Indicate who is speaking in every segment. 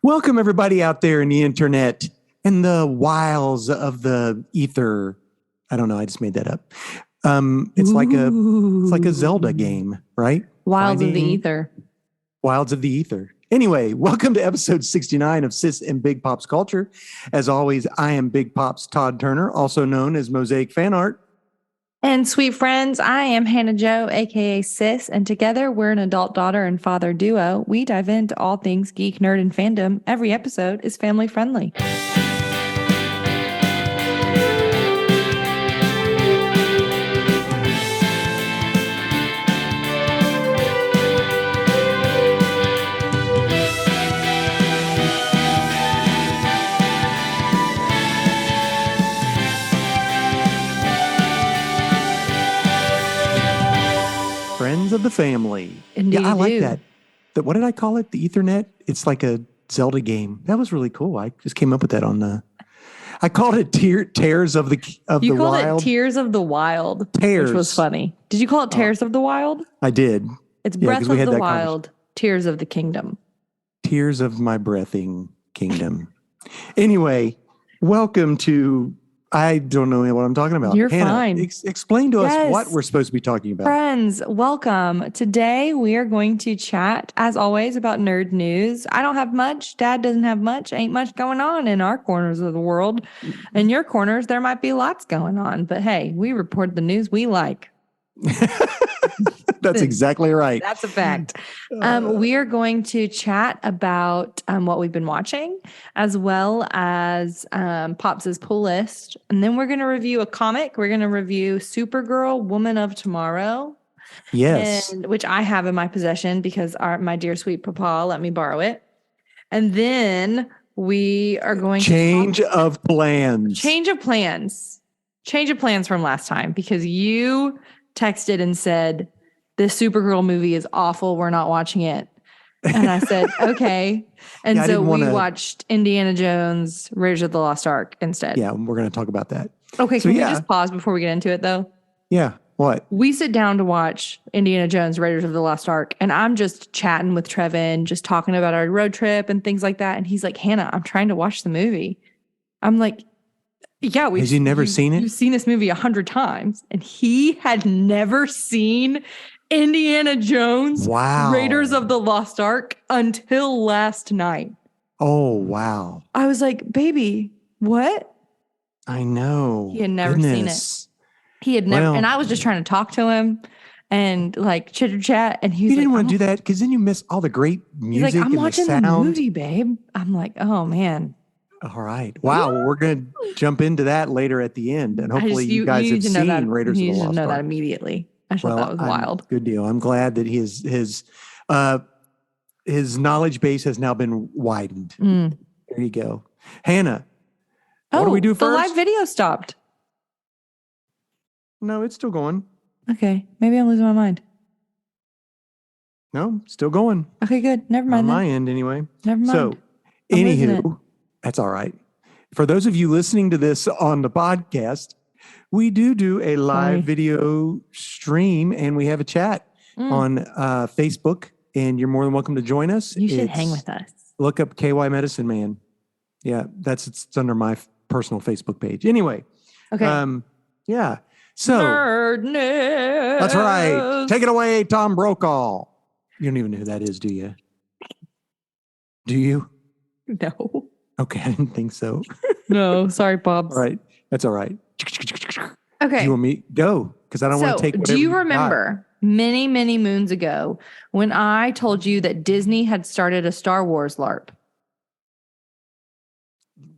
Speaker 1: Welcome everybody out there in the internet and the wiles of the ether. I don't know. I just made that up. It's like a Zelda game, right?
Speaker 2: Wilds of the Ether.
Speaker 1: Wilds of the Ether. Anyway, welcome to episode 69 of Sis and Big Pops Culture. As always, I am Big Pops Todd Turner, also known as Mosaic Fan Art.
Speaker 2: And sweet friends, I am Hannah Jo, aka Sis, and together we're an adult daughter and father duo. We dive into all things geek, nerd, and fandom. Every episode is family friendly.
Speaker 1: Friends of the family.
Speaker 2: Indeed,
Speaker 1: yeah, I like that. What did I call it? The Ethernet? It's like a Zelda game. That was really cool. I just came up with that on the... I called it Tears of the Wild.
Speaker 2: You called it Tears of the Wild,
Speaker 1: Tears.
Speaker 2: Which was funny. Did you call it Tears of the Wild?
Speaker 1: I did.
Speaker 2: It's Breath of the Wild, Tears of the Kingdom.
Speaker 1: Tears of my breathing kingdom. Anyway, welcome to... I don't know what I'm talking about.
Speaker 2: You're
Speaker 1: Hannah,
Speaker 2: fine.
Speaker 1: Explain to us what we're supposed to be talking about.
Speaker 2: Friends, welcome. Today we are going to chat, as always, about nerd news. I don't have much. Dad doesn't have much. Ain't much going on in our corners of the world. In your corners, there might be lots going on. But hey, we report the news we like.
Speaker 1: That's exactly right.
Speaker 2: That's a fact. We are going to chat about what we've been watching, as well as Pops' pull list. And then we're going to review a comic. We're going to review Supergirl-Woman of Tomorrow.
Speaker 1: Yes.
Speaker 2: Which I have in my possession because my dear sweet papa let me borrow it. And then we are going
Speaker 1: Change of plans
Speaker 2: from last time because you texted and said, this Supergirl movie is awful. We're not watching it. And I said, okay. And so we watched Indiana Jones, Raiders of the Lost Ark instead.
Speaker 1: Yeah, we're going to talk about that.
Speaker 2: Okay, can we just pause before we get into it, though?
Speaker 1: Yeah, what?
Speaker 2: We sit down to watch Indiana Jones, Raiders of the Lost Ark, and I'm just chatting with Trevin, just talking about our road trip and things like that. And he's like, Hannah, I'm trying to watch the movie. I'm like, yeah,
Speaker 1: has he never seen it?
Speaker 2: You've seen this movie 100 times, and he had never seen Indiana Jones, Raiders of the Lost Ark until last night.
Speaker 1: Oh, wow.
Speaker 2: I was like, baby, what?
Speaker 1: I know.
Speaker 2: He had never seen it. He had never, and I was just trying to talk to him and like chitter chat, and he
Speaker 1: didn't want to do that because then you miss all the great music.
Speaker 2: He's like, I'm
Speaker 1: and
Speaker 2: watching the movie, babe. I'm like, oh man.
Speaker 1: All right. Wow. Well, we're going to jump into that later at the end. And hopefully you guys have seen Raiders of the Lost Ark.
Speaker 2: You know that immediately. I thought that was wild.
Speaker 1: Good deal. I'm glad that his knowledge base has now been widened. There you go. Hannah, what do we do first?
Speaker 2: The live video stopped.
Speaker 1: No, it's still going.
Speaker 2: Okay. Maybe I'm losing my mind.
Speaker 1: No, still going.
Speaker 2: Okay, good. Never mind.
Speaker 1: On my end, anyway.
Speaker 2: Never mind.
Speaker 1: So, anywho, that's all right. For those of you listening to this on the podcast, we do a live video stream, and we have a chat on Facebook, and you're more than welcome to join us.
Speaker 2: You should hang with us.
Speaker 1: Look up KY Medicine Man. Yeah, it's under my personal Facebook page. Anyway.
Speaker 2: Okay.
Speaker 1: Yeah. So.
Speaker 2: Nerd news.
Speaker 1: That's right. Take it away, Tom Brokaw. You don't even know who that is, do you? Do you?
Speaker 2: No.
Speaker 1: Okay, I didn't think so.
Speaker 2: No, sorry, Pops.
Speaker 1: All right, that's all right.
Speaker 2: Okay.
Speaker 1: Do you want me go? Because I don't want to take.
Speaker 2: Do you remember many, many moons ago when I told you that Disney had started a Star Wars LARP?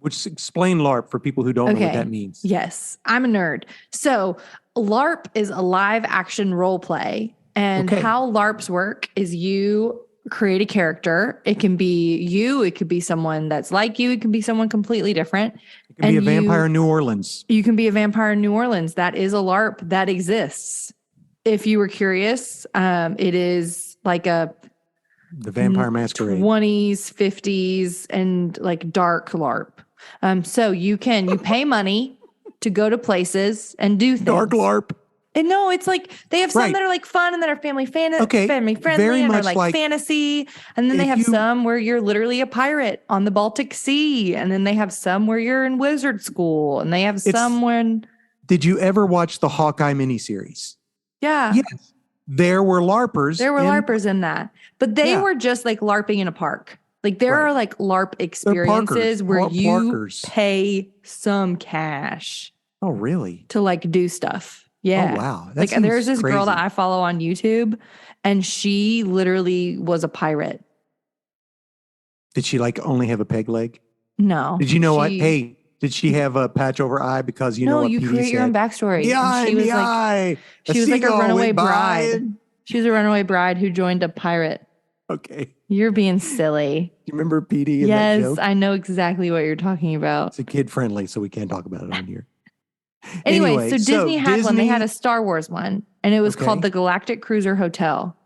Speaker 1: Which explain LARP for people who don't know what that means.
Speaker 2: Yes, I'm a nerd. So LARP is a live action role play, and how LARPs work is you create a character. It can be you. It could be someone that's like you. It can be someone completely different.
Speaker 1: It can be a vampire in New Orleans.
Speaker 2: You can be a vampire in New Orleans. That is a LARP that exists. If you were curious, it is like the
Speaker 1: Vampire Masquerade.
Speaker 2: 20s, 50s, and like dark LARP. So you pay money to go to places and do things.
Speaker 1: Dark LARP.
Speaker 2: And no, it's like they have some that are like fun and that are family family friendly and are like fantasy. And then they have some where you're literally a pirate on the Baltic Sea. And then they have some where you're in wizard school. And they have some when.
Speaker 1: Did you ever watch the Hawkeye miniseries?
Speaker 2: Yeah.
Speaker 1: Yes. There were LARPers.
Speaker 2: There were LARPers in that. But they were just like LARPing in a park. Like there are like LARP experiences where you pay some cash.
Speaker 1: Oh, really?
Speaker 2: To like do stuff. Yeah.
Speaker 1: Oh, wow.
Speaker 2: Like there's this girl that I follow on YouTube and she literally was a pirate.
Speaker 1: Did she like only have a peg leg?
Speaker 2: No.
Speaker 1: Did you know what? Hey, did she have a patch over eye because you know what?
Speaker 2: No, you create your own backstory.
Speaker 1: The eye,
Speaker 2: she was
Speaker 1: the
Speaker 2: like,
Speaker 1: eye.
Speaker 2: She was like a runaway bride. She was a runaway bride who joined a pirate.
Speaker 1: Okay.
Speaker 2: You're being silly.
Speaker 1: Do you remember Petey and
Speaker 2: that
Speaker 1: joke?
Speaker 2: Yes, I know exactly what you're talking about.
Speaker 1: It's a kid friendly, so we can't talk about it on here.
Speaker 2: Anyway, so Disney had one. They had a Star Wars one, and it was called the Galactic Cruiser Hotel.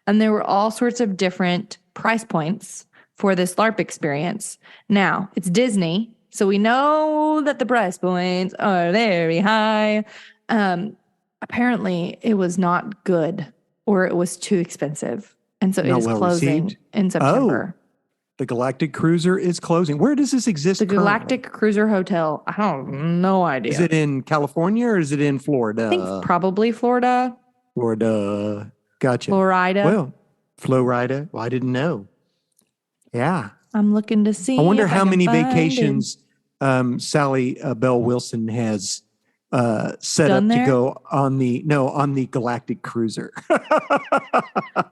Speaker 2: And there were all sorts of different price points for this LARP experience. Now, it's Disney, so we know that the price points are very high. Apparently, it was not good, or it was too expensive. And so it is closing in September.
Speaker 1: The Galactic Cruiser is closing. Where does this exist?
Speaker 2: The Galactic Cruiser Hotel. I don't no idea.
Speaker 1: Is it in California or is it in Florida?
Speaker 2: I think probably Florida.
Speaker 1: Florida. Gotcha.
Speaker 2: Florida.
Speaker 1: Well, Florida. Well, I didn't know. Yeah.
Speaker 2: I'm looking to see.
Speaker 1: I wonder how many vacations Sally Bell Wilson has set up to go on the Galactic Cruiser.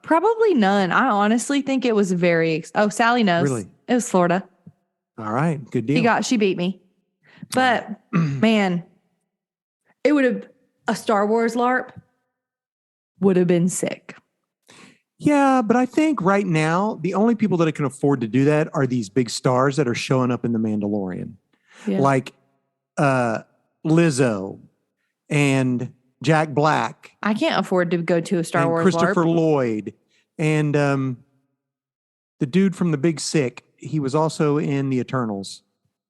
Speaker 2: Probably none. I honestly think it was very. Sally knows.
Speaker 1: Really?
Speaker 2: It was Florida.
Speaker 1: All right, good deal.
Speaker 2: She beat me, but man, it would have a Star Wars LARP would have been sick.
Speaker 1: Yeah, but I think right now the only people that can afford to do that are these big stars that are showing up in The Mandalorian, like Lizzo and Jack Black.
Speaker 2: I can't afford to go to a Star Wars
Speaker 1: Christopher
Speaker 2: LARP.
Speaker 1: Lloyd and the dude from The Big Sick. He was also in The Eternals.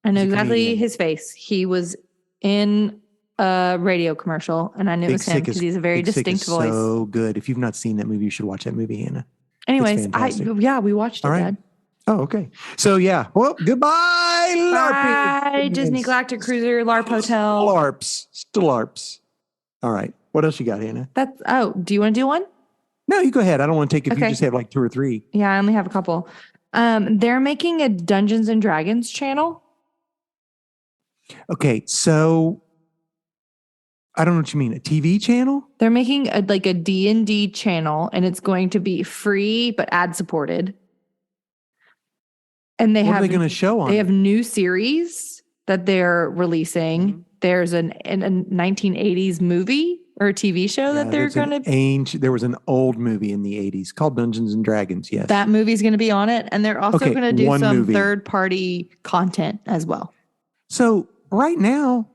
Speaker 2: I know exactly his face. He was in a radio commercial, and I knew it was him because he's a very distinct voice.
Speaker 1: So good. If you've not seen that movie, you should watch that movie, Hannah.
Speaker 2: Anyways, we watched it, Dad.
Speaker 1: Oh, okay. So yeah. Well, goodbye, LARP.
Speaker 2: Bye, Disney Galactic Cruiser, LARP Hotel.
Speaker 1: Still LARPs. All right. What else you got, Hannah?
Speaker 2: Do you want to do one?
Speaker 1: No, you go ahead. I don't want to take if you just have like 2 or 3.
Speaker 2: Yeah, I only have a couple. They're making a Dungeons and Dragons channel.
Speaker 1: Okay, so I don't know what you mean. A TV channel?
Speaker 2: They're making a D&D channel, and it's going to be free but ad supported. And what are they
Speaker 1: going to show on?
Speaker 2: They have new series that they're releasing. Mm-hmm. There's a 1980s movie or a TV show that they're going to.
Speaker 1: There was an old movie in the 80s called Dungeons and Dragons. Yes,
Speaker 2: that movie's going to be on it, and they're also going to do some third-party content as well.
Speaker 1: So right now,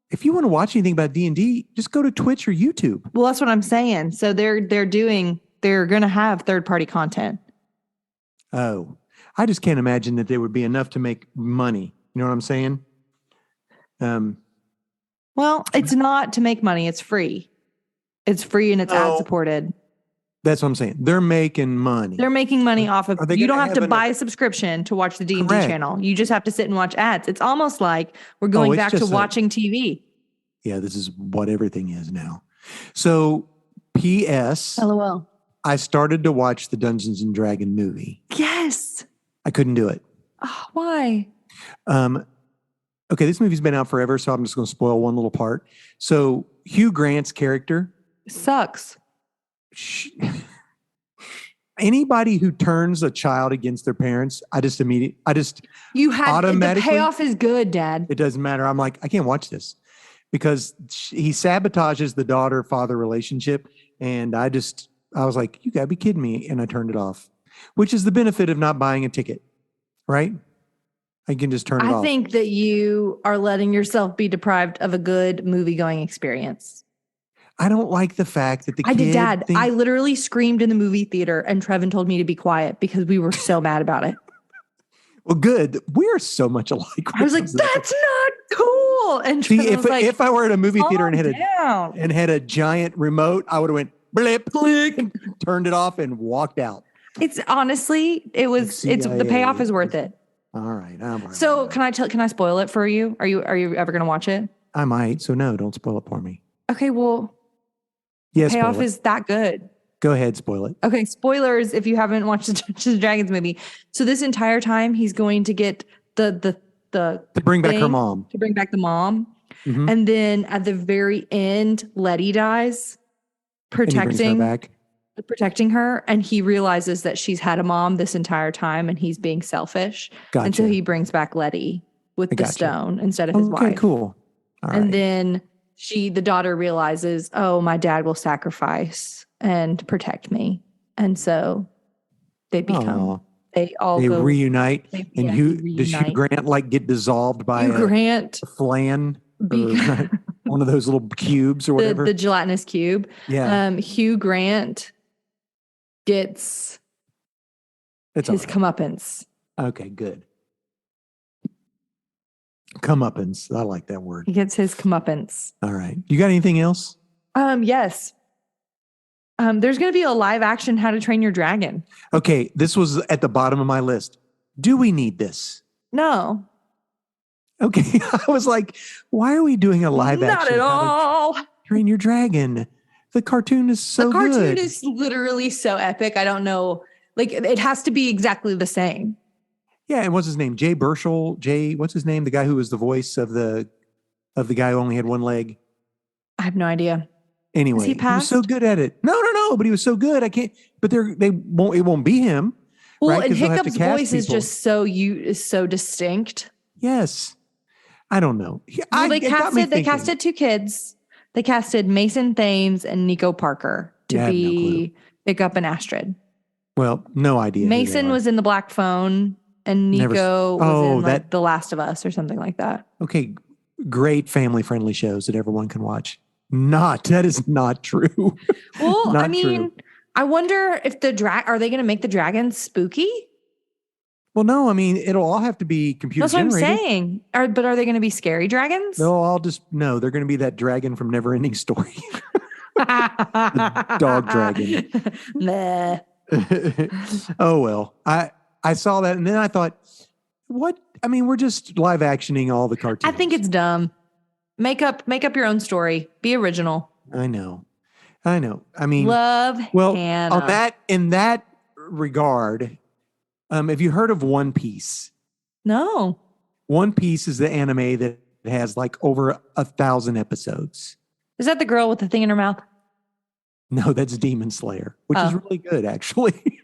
Speaker 1: if you want to watch anything about D&D, just go to Twitch or YouTube.
Speaker 2: Well, that's what I'm saying. So they're going to have third-party content.
Speaker 1: Oh, I just can't imagine that there would be enough to make money. You know what I'm saying?
Speaker 2: Well, it's not to make money. It's free. It's free and it's ad supported.
Speaker 1: That's what I'm saying. They're making money.
Speaker 2: They're making money off of. You don't have to buy a subscription to watch the D&D channel. You just have to sit and watch ads. It's almost like we're going back to watching TV.
Speaker 1: Yeah, this is what everything is now. So, P.S.
Speaker 2: LOL.
Speaker 1: I started to watch the Dungeons and Dragon movie.
Speaker 2: Yes.
Speaker 1: I couldn't do it.
Speaker 2: Oh, why?
Speaker 1: Okay, this movie's been out forever, so I'm just going to spoil one little part. So Hugh Grant's character
Speaker 2: sucks.
Speaker 1: Anybody who turns a child against their parents, the
Speaker 2: payoff is good, Dad.
Speaker 1: It doesn't matter. I'm like, I can't watch this because he sabotages the daughter-father relationship, and I was like, you gotta be kidding me, and I turned it off. Which is the benefit of not buying a ticket, right? I can just turn it off.
Speaker 2: I think that you are letting yourself be deprived of a good movie-going experience.
Speaker 1: I don't like the fact that the kid...
Speaker 2: I did, Dad. I literally screamed in the movie theater, and Trevin told me to be quiet because we were so mad about it.
Speaker 1: Well, good. We're so much alike.
Speaker 2: I was like, that's not cool. And
Speaker 1: see,
Speaker 2: if
Speaker 1: I were at a movie theater and had
Speaker 2: down.
Speaker 1: a giant remote, I would have went blip, click, turned it off and walked out.
Speaker 2: It's honestly, it's the payoff is worth it.
Speaker 1: All right.
Speaker 2: So can I spoil it for you? Are you ever going to watch it?
Speaker 1: I might. So no, don't spoil it for me.
Speaker 2: Okay. Well,
Speaker 1: yes.
Speaker 2: Payoff is that good.
Speaker 1: Go ahead. Spoil it.
Speaker 2: Okay. Spoilers. If you haven't watched the Dungeons and Dragons movie. So this entire time he's going to get the
Speaker 1: to bring back her mom,
Speaker 2: to bring back the mom. Mm-hmm. And then at the very end, Letty dies protecting her. And he realizes that she's had a mom this entire time and he's being selfish. Gotcha. And so he brings back Letty with the stone instead of his wife.
Speaker 1: Okay, cool. All
Speaker 2: and then the daughter realizes, oh, my dad will sacrifice and protect me. And so they become, they
Speaker 1: reunite. Does Hugh Grant get dissolved by a flan? One of those little cubes or whatever.
Speaker 2: The gelatinous cube.
Speaker 1: Yeah.
Speaker 2: Hugh Grant gets his comeuppance.
Speaker 1: Okay, good. Comeuppance. I like that word.
Speaker 2: He gets his comeuppance.
Speaker 1: All right. You got anything else?
Speaker 2: Yes. There's going to be a live action How to Train Your Dragon.
Speaker 1: Okay. This was at the bottom of my list. Do we need this?
Speaker 2: No.
Speaker 1: Okay. I was like, why are we doing a live action?
Speaker 2: Not at all.
Speaker 1: Train Your Dragon. The cartoon is so good.
Speaker 2: The cartoon is literally so epic. I don't know. Like, it has to be exactly the same.
Speaker 1: Yeah, and what's his name? Jay Burchell. What's his name? The guy who was the voice of the guy who only had one leg.
Speaker 2: I have no idea.
Speaker 1: Anyway, he was so good at it. No, but he was so good. I can't. But it won't be him.
Speaker 2: Well,
Speaker 1: right?
Speaker 2: And Hiccup's voice is just so distinct.
Speaker 1: Yes, I don't know.
Speaker 2: They casted two kids. They casted Mason Thames and Nico Parker to be Hiccup and Astrid.
Speaker 1: Well, no idea.
Speaker 2: Mason was in The Black Phone. And Nico was in The Last of Us or something like that. Okay.
Speaker 1: Great family-friendly shows that everyone can watch. That is not true.
Speaker 2: Well, I wonder if are they going to make the dragons spooky?
Speaker 1: Well, no, it'll all have to be computer generated.
Speaker 2: That's what I'm saying. But are they going to be scary dragons?
Speaker 1: They'll all they're going to be that dragon from Neverending Story. The dog dragon.
Speaker 2: Nah.
Speaker 1: Oh, well, I saw that and then I thought, what? We're just live actioning all the cartoons.
Speaker 2: I think it's dumb. Make up your own story. Be original.
Speaker 1: I know.
Speaker 2: Love Hannah.
Speaker 1: In that regard, have you heard of One Piece?
Speaker 2: No.
Speaker 1: One Piece is the anime that has over 1,000 episodes.
Speaker 2: Is that the girl with the thing in her mouth?
Speaker 1: No, that's Demon Slayer, which is really good, actually.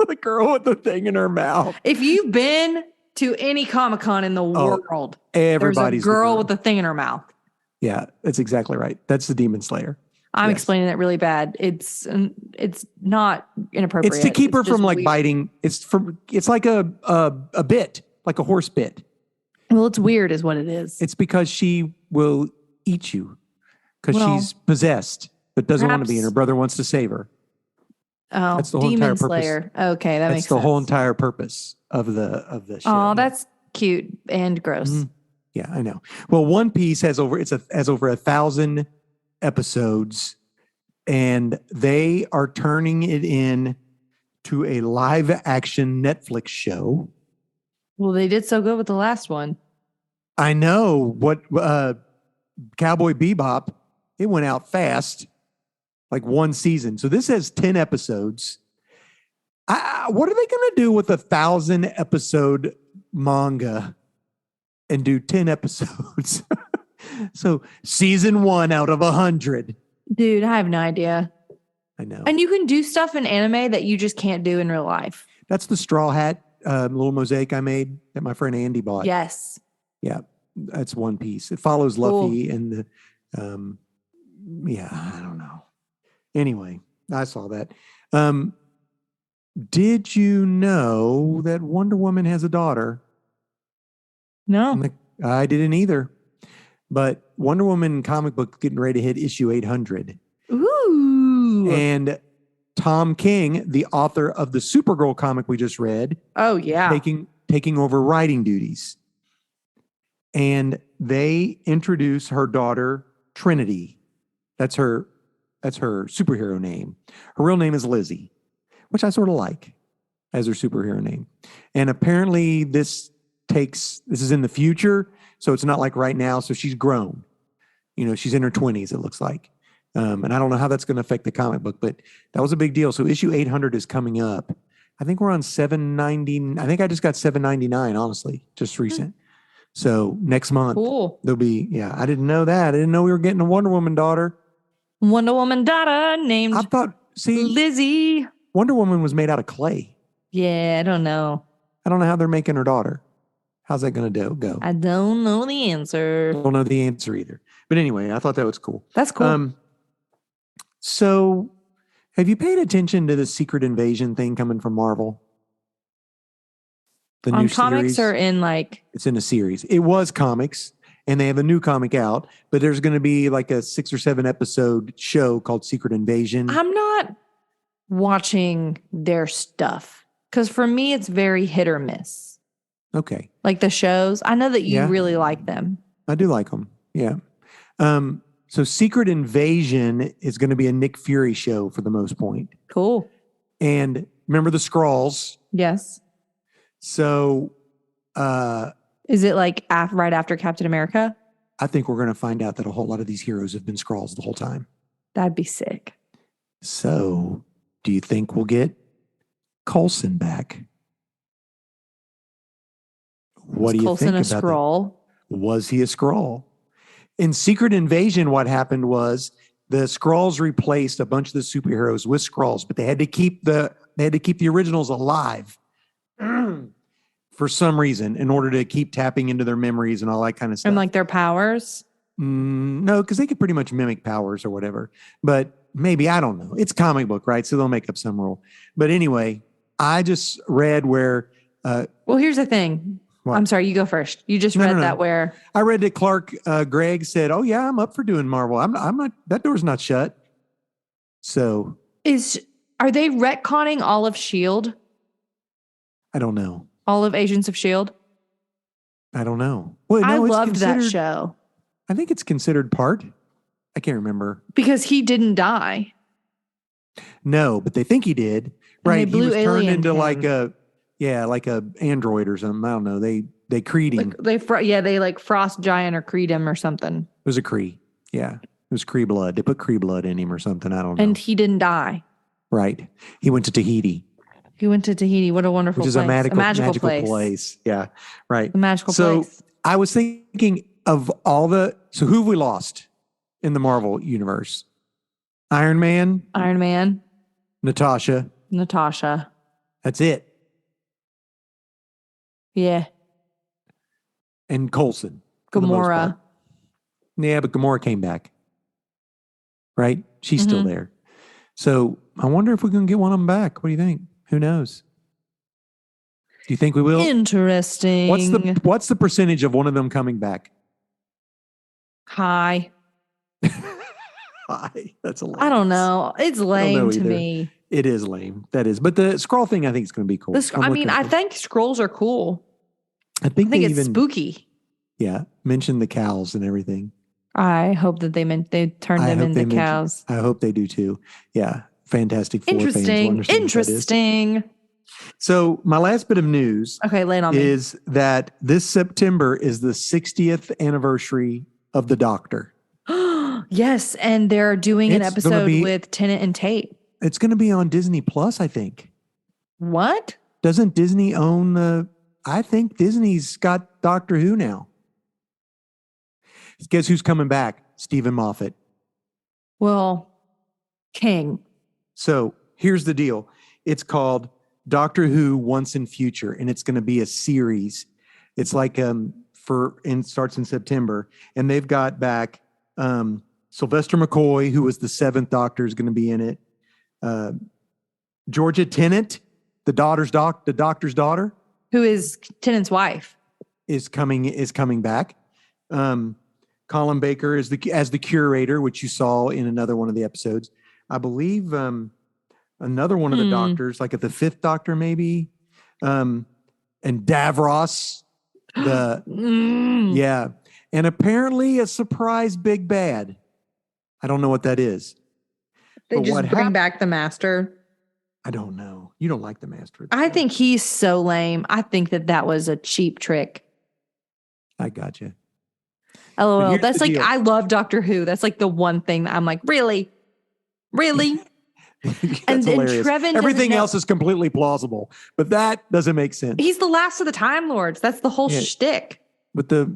Speaker 1: The girl with the thing in her mouth.
Speaker 2: If you've been to any Comic-Con in the world,
Speaker 1: everybody's
Speaker 2: there's a girl with the thing in her mouth.
Speaker 1: Yeah, that's exactly right. That's the Demon Slayer.
Speaker 2: I'm explaining it really bad. It's not inappropriate.
Speaker 1: It's to keep her from biting. It's like a bit, like a horse bit.
Speaker 2: Well, it's weird is what it is.
Speaker 1: It's because she will eat you because she's possessed, but doesn't want to be, and her brother wants to save her.
Speaker 2: Oh, that's the whole Demon Slayer. Okay, that makes sense.
Speaker 1: That's the whole entire purpose of the show.
Speaker 2: Oh, that's cute and gross.
Speaker 1: Mm-hmm. Yeah, I know. Well, One Piece has over 1,000 episodes, and they are turning it in to a live action Netflix show.
Speaker 2: Well, they did so good with the last one.
Speaker 1: I know. What Cowboy Bebop, it went out fast. Like one season. So this has 10 episodes. What are they going to do with 1,000 episode manga and do 10 episodes? So season 1 out of 100.
Speaker 2: Dude, I have no idea.
Speaker 1: I know.
Speaker 2: And you can do stuff in anime that you just can't do in real life.
Speaker 1: That's the Straw Hat little mosaic I made that my friend Andy bought.
Speaker 2: Yes.
Speaker 1: Yeah. That's One Piece. It follows Luffy and the, I don't know. Anyway, I saw that. Did you know that Wonder Woman has a daughter?
Speaker 2: No.
Speaker 1: I didn't either. But Wonder Woman comic book getting ready to hit issue 800.
Speaker 2: Ooh.
Speaker 1: And Tom King, the author of the Supergirl comic we just read.
Speaker 2: Oh, yeah.
Speaker 1: taking over writing duties. And they introduce her daughter, Trinity. That's her superhero name. Her real name is Lizzie, which I sort of like as her superhero name. And apparently this is in the future, so it's not like right now. So she's grown. She's in her 20s, it looks like. And I don't know how that's going to affect the comic book, but that was a big deal. So issue 800 is coming up. I think we're on 790. I think I just got 799, honestly, just recent. So next month, there'll be, I didn't know that. I didn't know we were getting a Wonder Woman daughter.
Speaker 2: Wonder Woman daughter named Lizzie.
Speaker 1: Wonder Woman was made out of clay.
Speaker 2: Yeah, I don't know.
Speaker 1: I don't know how they're making her daughter. How's that going to go?
Speaker 2: I don't know the answer.
Speaker 1: I don't know the answer either. But anyway, I thought that was cool.
Speaker 2: That's cool.
Speaker 1: So have you paid attention to the Secret Invasion thing coming from Marvel? The
Speaker 2: On
Speaker 1: new
Speaker 2: comics
Speaker 1: series?
Speaker 2: or in
Speaker 1: It's in a series. It was comics, and they have a new comic out, but there's going to be like a 6 or 7 episode show called Secret Invasion.
Speaker 2: I'm not watching their stuff because for me, it's very hit or miss.
Speaker 1: Okay.
Speaker 2: Like the shows. I know that you really like them.
Speaker 1: I do like them. Yeah. So Secret Invasion is going to be a Nick Fury show for the most point.
Speaker 2: Cool.
Speaker 1: And remember the Skrulls?
Speaker 2: Yes.
Speaker 1: So,
Speaker 2: is it like right after Captain America?
Speaker 1: I think we're going to find out that a whole lot of these heroes have been Skrulls the whole time.
Speaker 2: That'd be sick.
Speaker 1: So, do you think we'll get Coulson back? What do you
Speaker 2: Coulson
Speaker 1: think
Speaker 2: a
Speaker 1: about
Speaker 2: Skrull?
Speaker 1: that? Was he a Skrull? In Secret Invasion, what happened was the Skrulls replaced a bunch of the superheroes with Skrulls, but they had to keep the originals alive. For some reason, in order to keep tapping into their memories and all that kind of stuff.
Speaker 2: And like their powers?
Speaker 1: No, because they could pretty much mimic powers or whatever. But maybe, I don't know. It's comic book, right? So they'll make up some rule. But anyway, I just read where...
Speaker 2: well, here's the thing. What? I'm sorry, you go first. You just read that where...
Speaker 1: I read that Clark Gregg said, oh yeah, I'm up for doing Marvel. I'm not, that door's not shut. So...
Speaker 2: Are they retconning all of S.H.I.E.L.D.?
Speaker 1: I don't know.
Speaker 2: All of Agents of S.H.I.E.L.D.?
Speaker 1: I don't know. Well, no,
Speaker 2: I loved that show.
Speaker 1: I think it's considered part. I can't remember.
Speaker 2: Because he didn't die.
Speaker 1: No, but they think he did. Right.
Speaker 2: He was
Speaker 1: turned into
Speaker 2: him.
Speaker 1: like a android or something. I don't know. They creed him.
Speaker 2: They like frost giant or creed him or something.
Speaker 1: It was a Kree. Yeah. It was Kree blood. They put Kree blood in him or something. I don't know.
Speaker 2: And he didn't die.
Speaker 1: Right. He went to Tahiti.
Speaker 2: He went to Tahiti. What a wonderful place.
Speaker 1: Which is a magical place. Yeah. Right.
Speaker 2: A magical place.
Speaker 1: So I was thinking of so who have we lost in the Marvel universe? Iron Man. Natasha. That's it.
Speaker 2: Yeah.
Speaker 1: And Coulson.
Speaker 2: Gamora.
Speaker 1: Yeah, but Gamora came back. Right? She's still there. So I wonder if we're going to get one of them back. What do you think? Who knows? Do you think we will?
Speaker 2: Interesting.
Speaker 1: What's the percentage of one of them coming back?
Speaker 2: High.
Speaker 1: High. That's a lame.
Speaker 2: I don't know. It's lame to me.
Speaker 1: It is lame. That is. But the Skrull thing, I think, is going to be cool.
Speaker 2: I think Skrulls are cool.
Speaker 1: I think
Speaker 2: it's spooky.
Speaker 1: Yeah. Mention the cows and everything.
Speaker 2: I hope that they turned them into cows.
Speaker 1: I hope they do too. Yeah. Fantastic Four
Speaker 2: Interesting.
Speaker 1: Interesting. So my last bit of news
Speaker 2: lay it on me.
Speaker 1: Is that this September is the 60th anniversary of The Doctor.
Speaker 2: Yes, and they're doing an episode with Tennant and Tate.
Speaker 1: It's going to be on Disney Plus, I think.
Speaker 2: What?
Speaker 1: Doesn't Disney own I think Disney's got Doctor Who now. Guess who's coming back? Stephen Moffat.
Speaker 2: Well, King.
Speaker 1: So here's the deal. It's called Doctor Who Once and Future, and it's going to be a series. It's like starts in September, and they've got back Sylvester McCoy, who was the 7th Doctor, is going to be in it. Georgia Tennant, the doctor's daughter,
Speaker 2: who is Tennant's wife,
Speaker 1: is coming back. Colin Baker is as the curator, which you saw in another one of the episodes. I believe another one of the doctors, like at the 5th Doctor, maybe. and Davros.
Speaker 2: Mm.
Speaker 1: Yeah. And apparently a surprise big bad. I don't know what that is.
Speaker 2: They
Speaker 1: But
Speaker 2: just bring back the master.
Speaker 1: I don't know. You don't like the master.
Speaker 2: I think he's so lame. I think that was a cheap trick.
Speaker 1: I got you.
Speaker 2: LOL. That's like, I love Doctor Who. That's like the one thing that I'm like, really? Really?
Speaker 1: That's hilarious. Everything else is completely plausible, but that doesn't make sense.
Speaker 2: He's the last of the Time Lords. That's the whole shtick.
Speaker 1: With the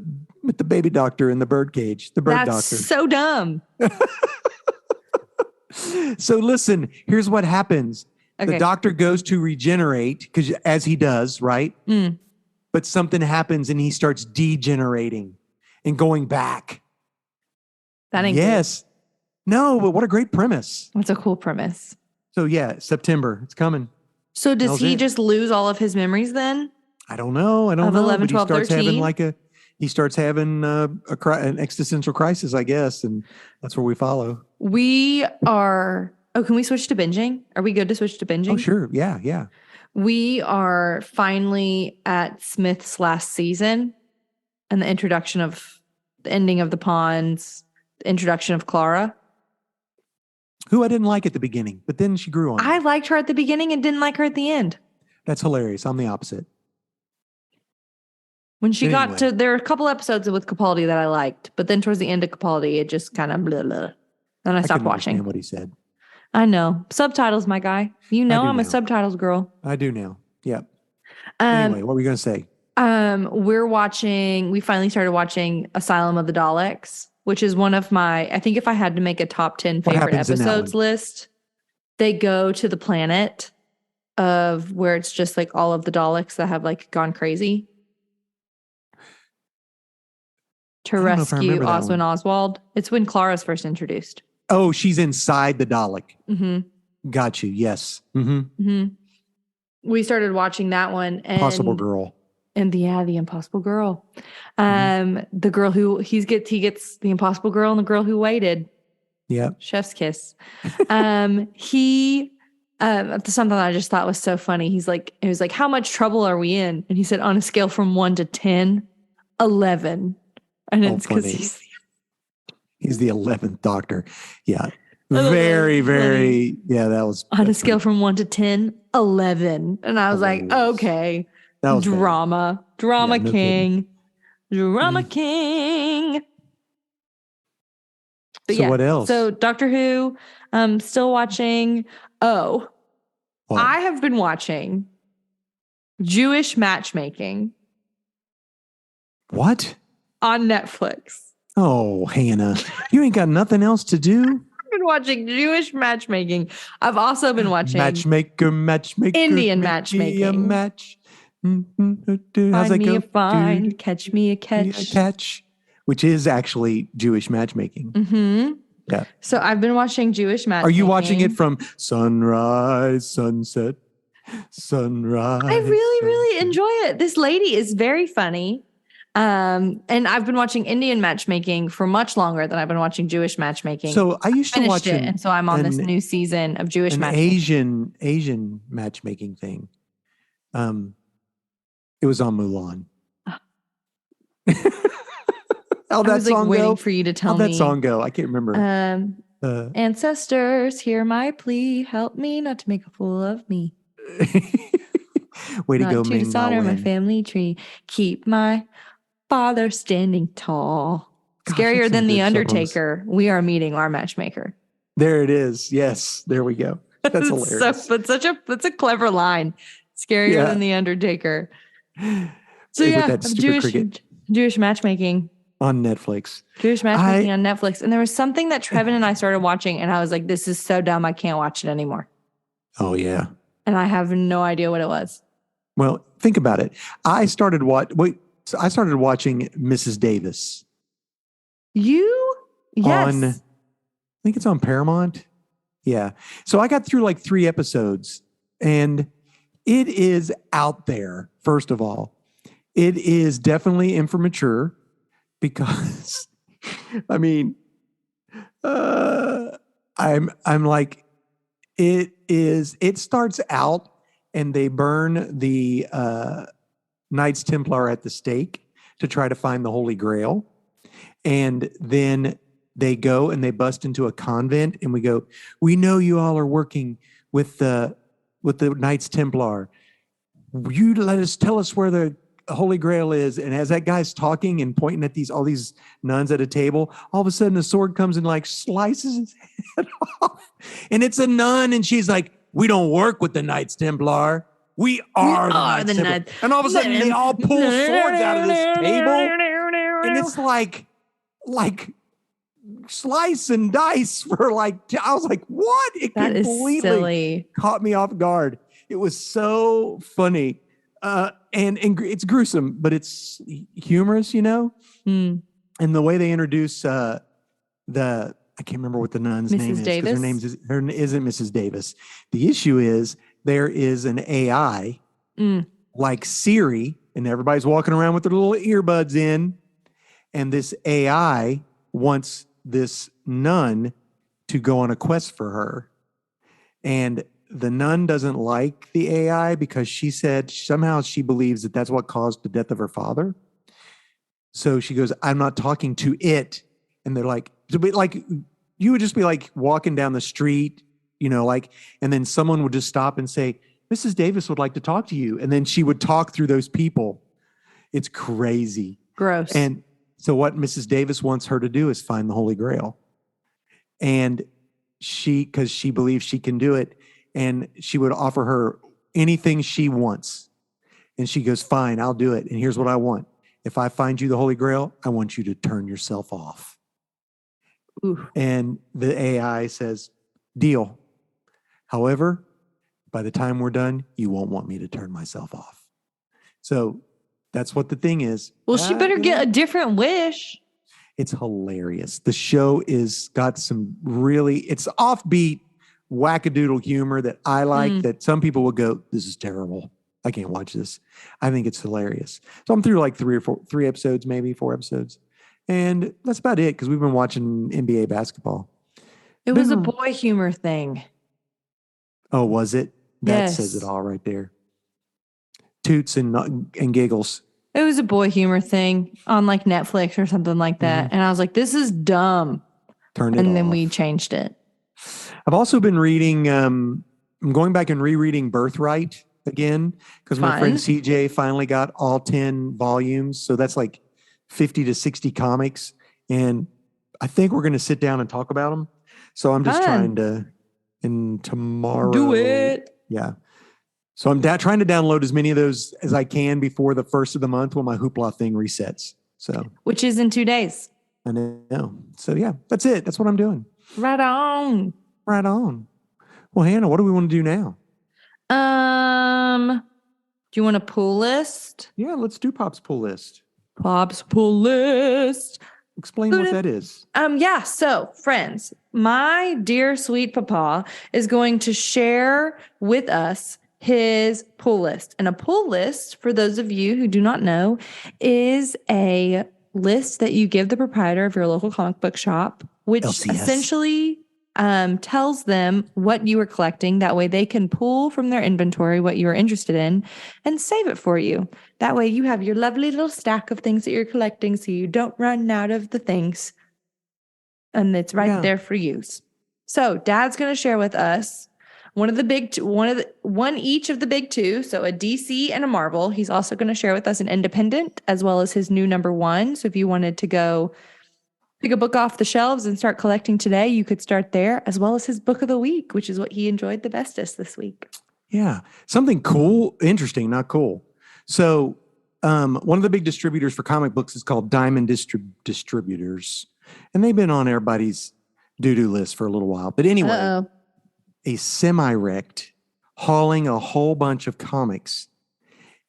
Speaker 1: baby doctor in the bird cage, the bird doctor.
Speaker 2: That's so dumb.
Speaker 1: So listen, here's what happens.
Speaker 2: Okay.
Speaker 1: The doctor goes to regenerate, because as he does, right?
Speaker 2: Mm.
Speaker 1: But something happens and he starts degenerating and going back.
Speaker 2: That ain't
Speaker 1: good. No, but what a great premise.
Speaker 2: That's a cool premise.
Speaker 1: So yeah, September, it's coming.
Speaker 2: So does he just lose all of his memories then?
Speaker 1: I don't know. Of
Speaker 2: 11, 12, 13?
Speaker 1: He starts having an existential crisis, I guess, and that's where we follow.
Speaker 2: We are. Oh, can we switch to binging? Are we good to switch to binging?
Speaker 1: Oh, sure. Yeah.
Speaker 2: We are finally at Smith's last season, and the ending of the Ponds, the introduction of Clara.
Speaker 1: Who I didn't like at the beginning, but then she grew on me.
Speaker 2: I liked her at the beginning and didn't like her at the end.
Speaker 1: That's hilarious. I'm the opposite.
Speaker 2: When she got to, there were a couple episodes with Capaldi that I liked, but then towards the end of Capaldi, it just kind of blah, blah. Then I stopped watching.
Speaker 1: Understand what he said.
Speaker 2: I know. Subtitles, my guy. You know I'm a subtitles girl.
Speaker 1: I do now. Yep. Anyway, what were you going to say?
Speaker 2: We finally started watching Asylum of the Daleks, which is one of I think if I had to make a top 10 favorite episodes list, they go to the planet of where it's just like all of the Daleks that have like gone crazy to rescue Oswin Oswald. It's when Clara's first introduced.
Speaker 1: Oh, she's inside the Dalek.
Speaker 2: Mm-hmm.
Speaker 1: Got you. Yes.
Speaker 2: Mm-hmm. Mm-hmm. We started watching that one. And
Speaker 1: Impossible Girl.
Speaker 2: And the Impossible Girl. The girl who he gets the Impossible Girl and the girl who waited.
Speaker 1: Yeah.
Speaker 2: Chef's kiss. Something I just thought was so funny. It was like, how much trouble are we in? And he said, on a scale from 1 to 10, 11. And it's because
Speaker 1: he's the 11th Doctor. Yeah. Very, very, that was.
Speaker 2: On a scale from 1 to 10, 11. And I was like, okay.
Speaker 1: That was
Speaker 2: drama. Bad. Drama king. Kidding. Drama king. But
Speaker 1: so what else?
Speaker 2: So Doctor Who, still watching. Oh, what? I have been watching Jewish matchmaking.
Speaker 1: What?
Speaker 2: On Netflix.
Speaker 1: Oh, Hannah, you ain't got nothing else to do?
Speaker 2: I've been watching Jewish matchmaking. I've also been watching
Speaker 1: matchmaker,
Speaker 2: Indian matchmaking.
Speaker 1: A match. How's
Speaker 2: find me a find, catch me a catch.
Speaker 1: Catch, which is actually Jewish matchmaking.
Speaker 2: Mm-hmm.
Speaker 1: Yeah.
Speaker 2: So I've been watching Jewish matchmaking.
Speaker 1: Are you watching it from sunrise, sunset, sunrise?
Speaker 2: I really enjoy it. This lady is very funny. And I've been watching Indian matchmaking for much longer than I've been watching Jewish matchmaking.
Speaker 1: So I used to watch
Speaker 2: it, and so I'm on this new season of Jewish matchmaking.
Speaker 1: Asian matchmaking thing. It was on Mulan. How'd that song go?
Speaker 2: Waiting for you to tell me.
Speaker 1: How'd that song go? I can't remember.
Speaker 2: Ancestors, hear my plea. Help me not to make a fool of me.
Speaker 1: Way to go,
Speaker 2: Ming. Not to dishonor my family tree. Keep my father standing tall. Scarier than the Undertaker. Songs. We are meeting our matchmaker.
Speaker 1: There it is. Yes, there we go. That's hilarious.
Speaker 2: That's a clever line. Scarier than the Undertaker. So Jewish matchmaking
Speaker 1: on Netflix.
Speaker 2: Jewish matchmaking on Netflix, and there was something that Trevin and I started watching, and I was like, "This is so dumb. I can't watch it anymore."
Speaker 1: Oh yeah.
Speaker 2: And I have no idea what it was.
Speaker 1: Well, think about it. I started watching Mrs. Davis.
Speaker 2: Yes.
Speaker 1: I think it's on Paramount. Yeah. So I got through like 3 episodes, and it is out there. First of all, it is definitely immature because, I mean, I'm like, it starts out and they burn the Knights Templar at the stake to try to find the Holy Grail. And then they go and they bust into a convent, and we go, we know you all are working with the Knights Templar. You tell us where the Holy Grail is. And as that guy's talking and pointing at all these nuns at a table, all of a sudden a sword comes and like slices his head off. And it's a nun, and she's like, we don't work with the Knights Templar. We are the Knights Templar. And all of a sudden they all pull swords out of this table. And it's like slice and dice for I was like, what? It
Speaker 2: that
Speaker 1: completely
Speaker 2: is silly.
Speaker 1: Caught me off guard. It was so funny. And it's gruesome, but it's humorous, And the way they introduce I can't remember what the nun's name is.
Speaker 2: Davis?
Speaker 1: Her name isn't Mrs. Davis. The issue is there is an AI like Siri, and everybody's walking around with their little earbuds in. And this AI wants this nun to go on a quest for her. And the nun doesn't like the AI because she said somehow she believes that that's what caused the death of her father. So she goes, I'm not talking to it. And they're like, you would just be like walking down the street, and then someone would just stop and say, Mrs. Davis would like to talk to you. And then she would talk through those people. It's crazy.
Speaker 2: Gross.
Speaker 1: And so what Mrs. Davis wants her to do is find the Holy Grail. And because she believes she can do it, and she would offer her anything she wants. And she goes, fine, I'll do it. And here's what I want. If I find you the Holy Grail, I want you to turn yourself off.
Speaker 2: Ooh.
Speaker 1: And the AI says, deal. However, by the time we're done, you won't want me to turn myself off. So that's what the thing is.
Speaker 2: Well, she better get a different wish.
Speaker 1: It's hilarious. The show is got some it's offbeat, wackadoodle humor that I like, that some people will go, this is terrible. I can't watch this. I think it's hilarious. So I'm through like 3 episodes, maybe 4 episodes. And that's about it, because we've been watching NBA basketball.
Speaker 2: It was a boy humor thing.
Speaker 1: Oh, was it? That
Speaker 2: Yes.
Speaker 1: says it all right there. Toots and giggles.
Speaker 2: It was a boy humor thing on like Netflix or something like that. And I was like, this is dumb.
Speaker 1: And
Speaker 2: then we changed it.
Speaker 1: I've also been reading, I'm going back and rereading Birthright again, because my friend CJ finally got all 10 volumes. So that's like 50 to 60 comics. And I think we're going to sit down and talk about them. So I'm just trying to, and tomorrow.
Speaker 2: Do it.
Speaker 1: Yeah. So I'm trying to download as many of those as I can before the first of the month when my Hoopla thing resets. So,
Speaker 2: which is in 2 days.
Speaker 1: I know. So yeah, that's it. That's what I'm doing.
Speaker 2: Right on.
Speaker 1: Right on. Well, Hannah, what do we want to do now?
Speaker 2: Do you want a pull list?
Speaker 1: Yeah, let's do Pop's pull list.
Speaker 2: Pop's pull list.
Speaker 1: Explain what that is.
Speaker 2: Yeah. So, friends, my dear sweet papa is going to share with us his pull list. And a pull list, for those of you who do not know, is a list that you give the proprietor of your local comic book shop, which
Speaker 1: LCS.
Speaker 2: essentially tells them what you are collecting. That way they can pull from their inventory what you are interested in and save it for you. That way you have your lovely little stack of things that you're collecting, so you don't run out of the things. And it's right there for use. So Dad's going to share with us one each of the big two. So a DC and a Marvel. He's also going to share with us an independent as well as his new #1. So if you wanted to go pick a book off the shelves and start collecting today, you could start there, as well as his book of the week, which is what he enjoyed the bestest this week.
Speaker 1: Yeah. Something cool, interesting, not cool. So one of the big distributors for comic books is called Diamond Distributors. And they've been on everybody's doo-doo list for a little while. But anyway, a semi-wrecked hauling a whole bunch of comics,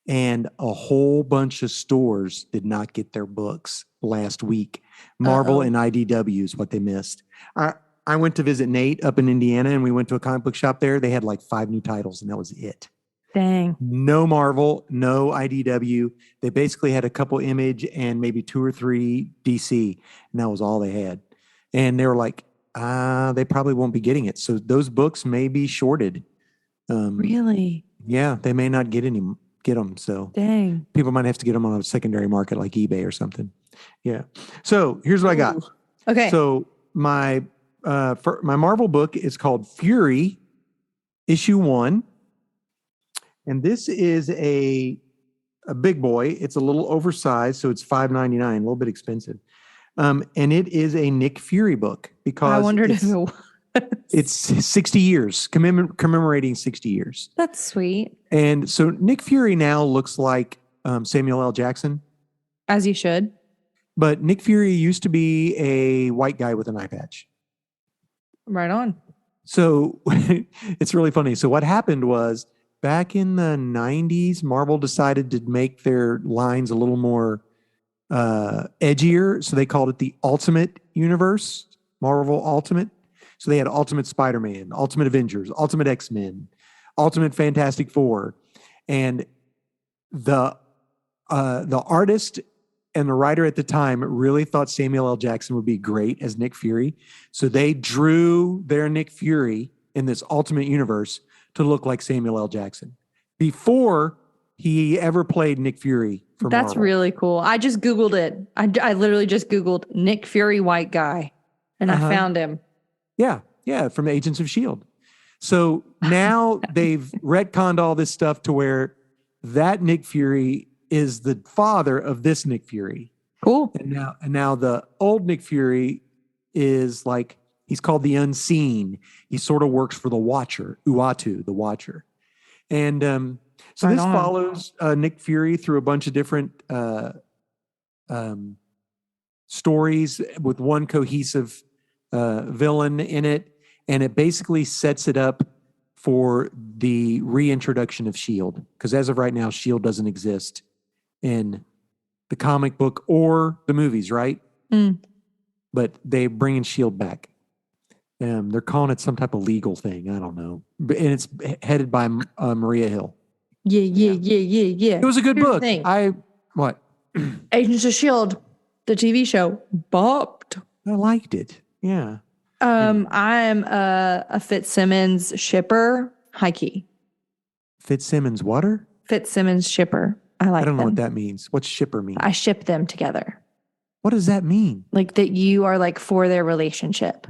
Speaker 1: and a whole bunch of stores did not get their books last week. Marvel and IDW is what they missed. I went to visit Nate up in Indiana, and we went to a comic book shop there. They had like 5 new titles, and that was it.
Speaker 2: Dang.
Speaker 1: No Marvel, no IDW. They basically had a couple Image and maybe 2 or 3 DC, and that was all they had. And they were like, they probably won't be getting it. So those books may be shorted.
Speaker 2: Really?
Speaker 1: Yeah, they may not get any get them. So
Speaker 2: Dang.
Speaker 1: people might have to get them on a secondary market like eBay or something. Yeah. So here's what I got.
Speaker 2: Okay.
Speaker 1: So my Marvel book is called Fury, issue 1. And this is a big boy. It's a little oversized, so it's $5.99, a little bit expensive. And it is a Nick Fury book because
Speaker 2: I wondered if it was.
Speaker 1: It's 60 years, commemorating 60 years.
Speaker 2: That's sweet.
Speaker 1: And so Nick Fury now looks like Samuel L. Jackson.
Speaker 2: As you should.
Speaker 1: But Nick Fury used to be a white guy with an eye patch.
Speaker 2: Right on.
Speaker 1: So it's really funny. So what happened was back in the 90s, Marvel decided to make their lines a little more edgier. So they called it the Ultimate Universe, Marvel Ultimate. So they had Ultimate Spider-Man, Ultimate Avengers, Ultimate X-Men, Ultimate Fantastic Four. And the artist and the writer at the time really thought Samuel L. Jackson would be great as Nick Fury. So they drew their Nick Fury in this Ultimate Universe to look like Samuel L. Jackson before he ever played Nick Fury for
Speaker 2: That's
Speaker 1: Marvel.
Speaker 2: really cool. I just Googled it. I literally just Googled Nick Fury white guy and I found him.
Speaker 1: Yeah, from Agents of S.H.I.E.L.D. So now they've retconned all this stuff to where that Nick Fury is the father of this Nick Fury.
Speaker 2: Cool.
Speaker 1: And now the old Nick Fury is like, he's called the Unseen. He sort of works for the Watcher, Uatu, the Watcher. And so
Speaker 2: Right
Speaker 1: this
Speaker 2: on.
Speaker 1: follows Nick Fury through a bunch of different stories with one cohesive villain in it. And it basically sets it up for the reintroduction of S.H.I.E.L.D. Because as of right now, S.H.I.E.L.D. doesn't exist in the comic book or the movies, right? But they're bringing S.H.I.E.L.D. back. They're calling it some type of legal thing. I don't know. And it's headed by Maria Hill.
Speaker 2: Yeah.
Speaker 1: It was a good book. What?
Speaker 2: Agents of S.H.I.E.L.D., the TV show, bopped.
Speaker 1: I liked it. Yeah.
Speaker 2: I'm a Fitzsimmons shipper. High key.
Speaker 1: Fitzsimmons water?
Speaker 2: Fitzsimmons shipper. I like
Speaker 1: I don't know
Speaker 2: them.
Speaker 1: what that means. What's shipper mean?
Speaker 2: I ship them together.
Speaker 1: What does that mean?
Speaker 2: Like that you are like for their relationship.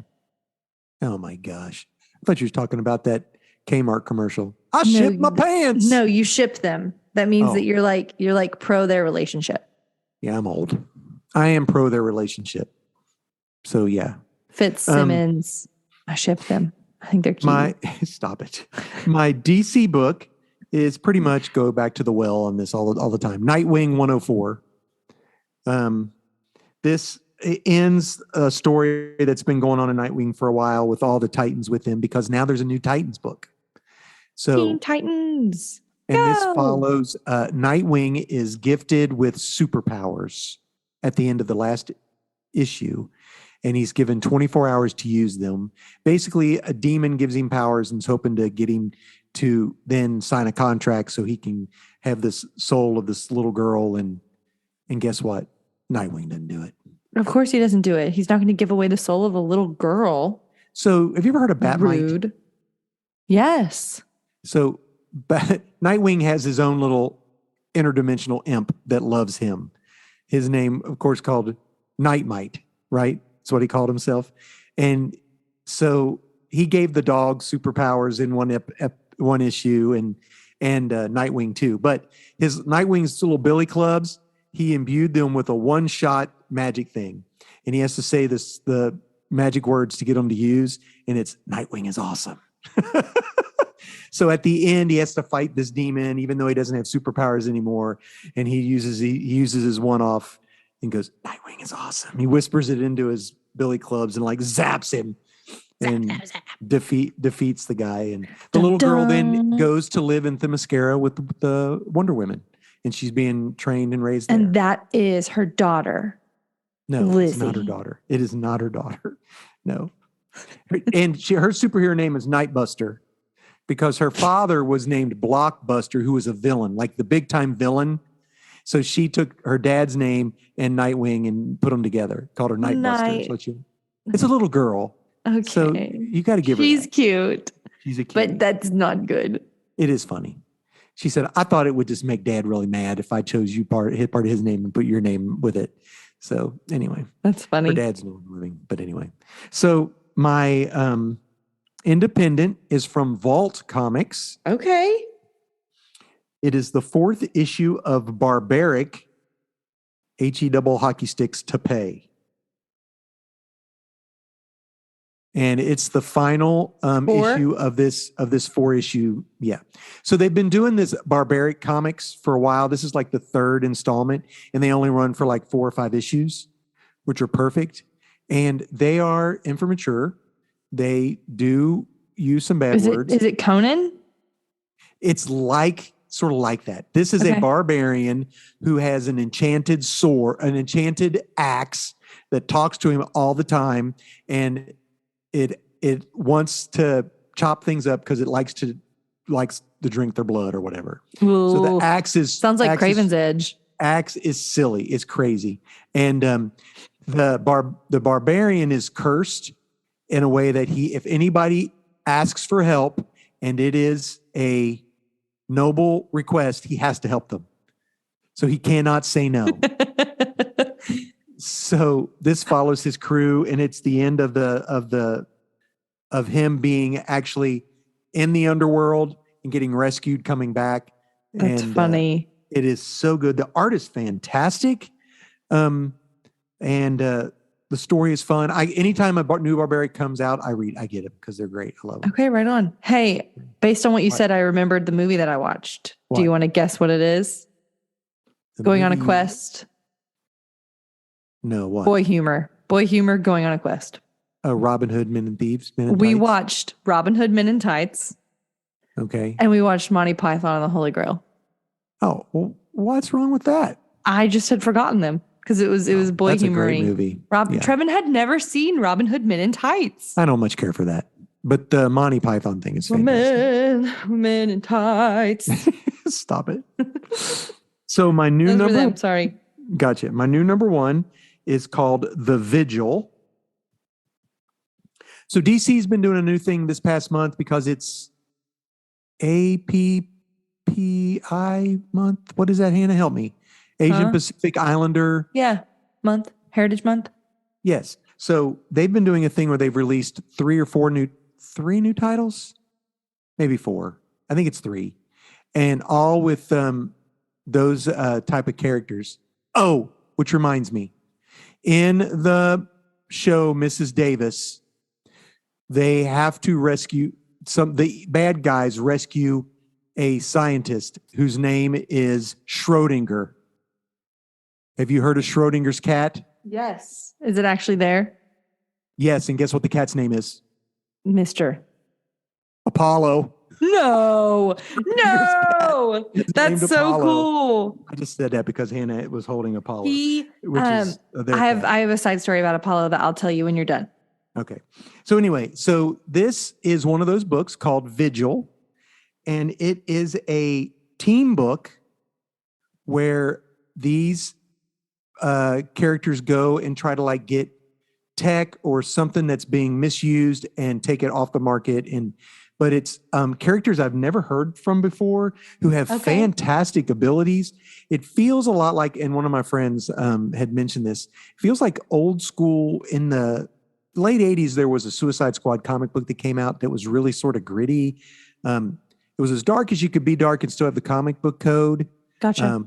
Speaker 1: Oh my gosh. I thought you were talking about that Kmart commercial. I ship my pants.
Speaker 2: No, you ship them. That means that you're like pro their relationship.
Speaker 1: Yeah, I'm old. I am pro their relationship. So yeah.
Speaker 2: Fitzsimmons. I ship them. I think they're cute.
Speaker 1: Stop it. My DC book is pretty much go back to the well on this all the time. Nightwing 104. This ends a story that's been going on in Nightwing for a while with all the Titans with him because now there's a new Titans book. So
Speaker 2: Teen Titans.
Speaker 1: And
Speaker 2: Go!
Speaker 1: this follows Nightwing is gifted with superpowers at the end of the last issue. And he's given 24 hours to use them. Basically, a demon gives him powers and is hoping to get him to then sign a contract so he can have this soul of this little girl. And guess what? Nightwing didn't do it.
Speaker 2: Of course he doesn't do it. He's not going to give away the soul of a little girl.
Speaker 1: So have you ever heard of Batmite?
Speaker 2: Rude. Yes.
Speaker 1: So Nightwing has his own little interdimensional imp that loves him. His name, of course, called Nightmite, right? That's what he called himself. And so he gave the dog superpowers in one issue and Nightwing too. But his Nightwing's little billy clubs, he imbued them with a one-shot magic thing. And he has to say the magic words to get them to use. And it's Nightwing is awesome. So at the end, he has to fight this demon, even though he doesn't have superpowers anymore. And he uses his one-off and goes, Nightwing is awesome. He whispers it into his billy clubs and like zaps him and defeats the guy. And the little girl then goes to live in Themyscira with the Wonder Women. And she's being trained and raised there.
Speaker 2: And that is her daughter.
Speaker 1: No,
Speaker 2: Lizzie.
Speaker 1: It's not her daughter. It is not her daughter. No. And her superhero name is Nightbuster because her father was named Blockbuster, who was a villain, like the big time villain. So she took her dad's name and Nightwing and put them together, called her Nightbuster. It's a little girl.
Speaker 2: Okay.
Speaker 1: So you got to give her
Speaker 2: She's
Speaker 1: that.
Speaker 2: cute.
Speaker 1: She's a cute.
Speaker 2: But that's not good.
Speaker 1: It is funny. she said, I thought it would just make Dad really mad if I chose hit part of his name and put your name with it. So anyway,
Speaker 2: That's funny.
Speaker 1: Her dad's no living, but anyway. So my independent is from Vault Comics.
Speaker 2: Okay.
Speaker 1: It is the 4th issue of Barbaric, HE double hockey sticks to pay. And it's the final issue of this 4-issue. Yeah. So they've been doing this Barbaric comics for a while. This is like the 3rd installment, and they only run for like 4 or 5 issues, which are perfect. And they are immature. They do use some bad words.
Speaker 2: Is it Conan?
Speaker 1: It's sort of like that. This is a barbarian who has an enchanted sword, an enchanted axe that talks to him all the time, and it wants to chop things up because it likes to drink their blood or whatever.
Speaker 2: Ooh.
Speaker 1: So the axe
Speaker 2: sounds like Craven's Edge.
Speaker 1: Axe is silly. It's crazy, and the barbarian is cursed in a way that if anybody asks for help and it is a noble request, he has to help them. So he cannot say no. So this follows his crew, and it's the end of him being actually in the underworld and getting rescued, coming back.
Speaker 2: That's funny.
Speaker 1: It is so good. The art is fantastic. And the story is fun. Anytime a new Barbaric comes out, I get it because they're great. I love them.
Speaker 2: Okay, right on. Hey, based on what you said, I remembered the movie that I watched.
Speaker 1: What?
Speaker 2: Do you want to guess what it is? Going on a quest.
Speaker 1: No, what?
Speaker 2: Boy humor. Boy humor going on a quest.
Speaker 1: Robin Hood, Men and Thieves. Men in
Speaker 2: We
Speaker 1: Tights.
Speaker 2: watched Robin Hood, Men in Tights.
Speaker 1: Okay.
Speaker 2: And we watched Monty Python and the Holy Grail.
Speaker 1: Oh, well, what's wrong with that?
Speaker 2: I just had forgotten them because it was boy
Speaker 1: that's
Speaker 2: humor.
Speaker 1: That's a great movie.
Speaker 2: Trevin had never seen Robin Hood, Men in Tights.
Speaker 1: I don't much care for that. But the Monty Python thing is fantastic.
Speaker 2: Men in Tights.
Speaker 1: Stop it. So my new number.
Speaker 2: Sorry.
Speaker 1: Gotcha. My new number 1 is called The Vigil. So DC's been doing a new thing this past month because it's APPI month. What is that, Hannah? Help me. Asian Pacific Islander.
Speaker 2: Yeah. Month. Heritage Month.
Speaker 1: Yes. So they've been doing a thing where they've released 3 new titles, maybe 4. I think it's 3, and all with those type of characters. Oh, which reminds me, in the show Mrs. Davis, they have to rescue the bad guys rescue a scientist whose name is Schrodinger. Have you heard of Schrodinger's cat?
Speaker 2: Yes. Is it actually there?
Speaker 1: Yes, and guess what the cat's name is?
Speaker 2: Mr.
Speaker 1: Apollo.
Speaker 2: No. That's so
Speaker 1: Apollo.
Speaker 2: Cool.
Speaker 1: I just said that because Hannah was holding Apollo.
Speaker 2: I have a side story about Apollo that I'll tell you when you're done.
Speaker 1: Okay. So anyway, this is one of those books called Vigil, and it is a team book where these characters go and try to get tech or something that's being misused and take it off the market. But it's characters I've never heard from before who have fantastic abilities. It feels a lot like, and one of my friends had mentioned this, it feels like old school. In the late 80s, there was a Suicide Squad comic book that came out that was really sort of gritty. It was as dark as you could be dark and still have the comic book code.
Speaker 2: Gotcha.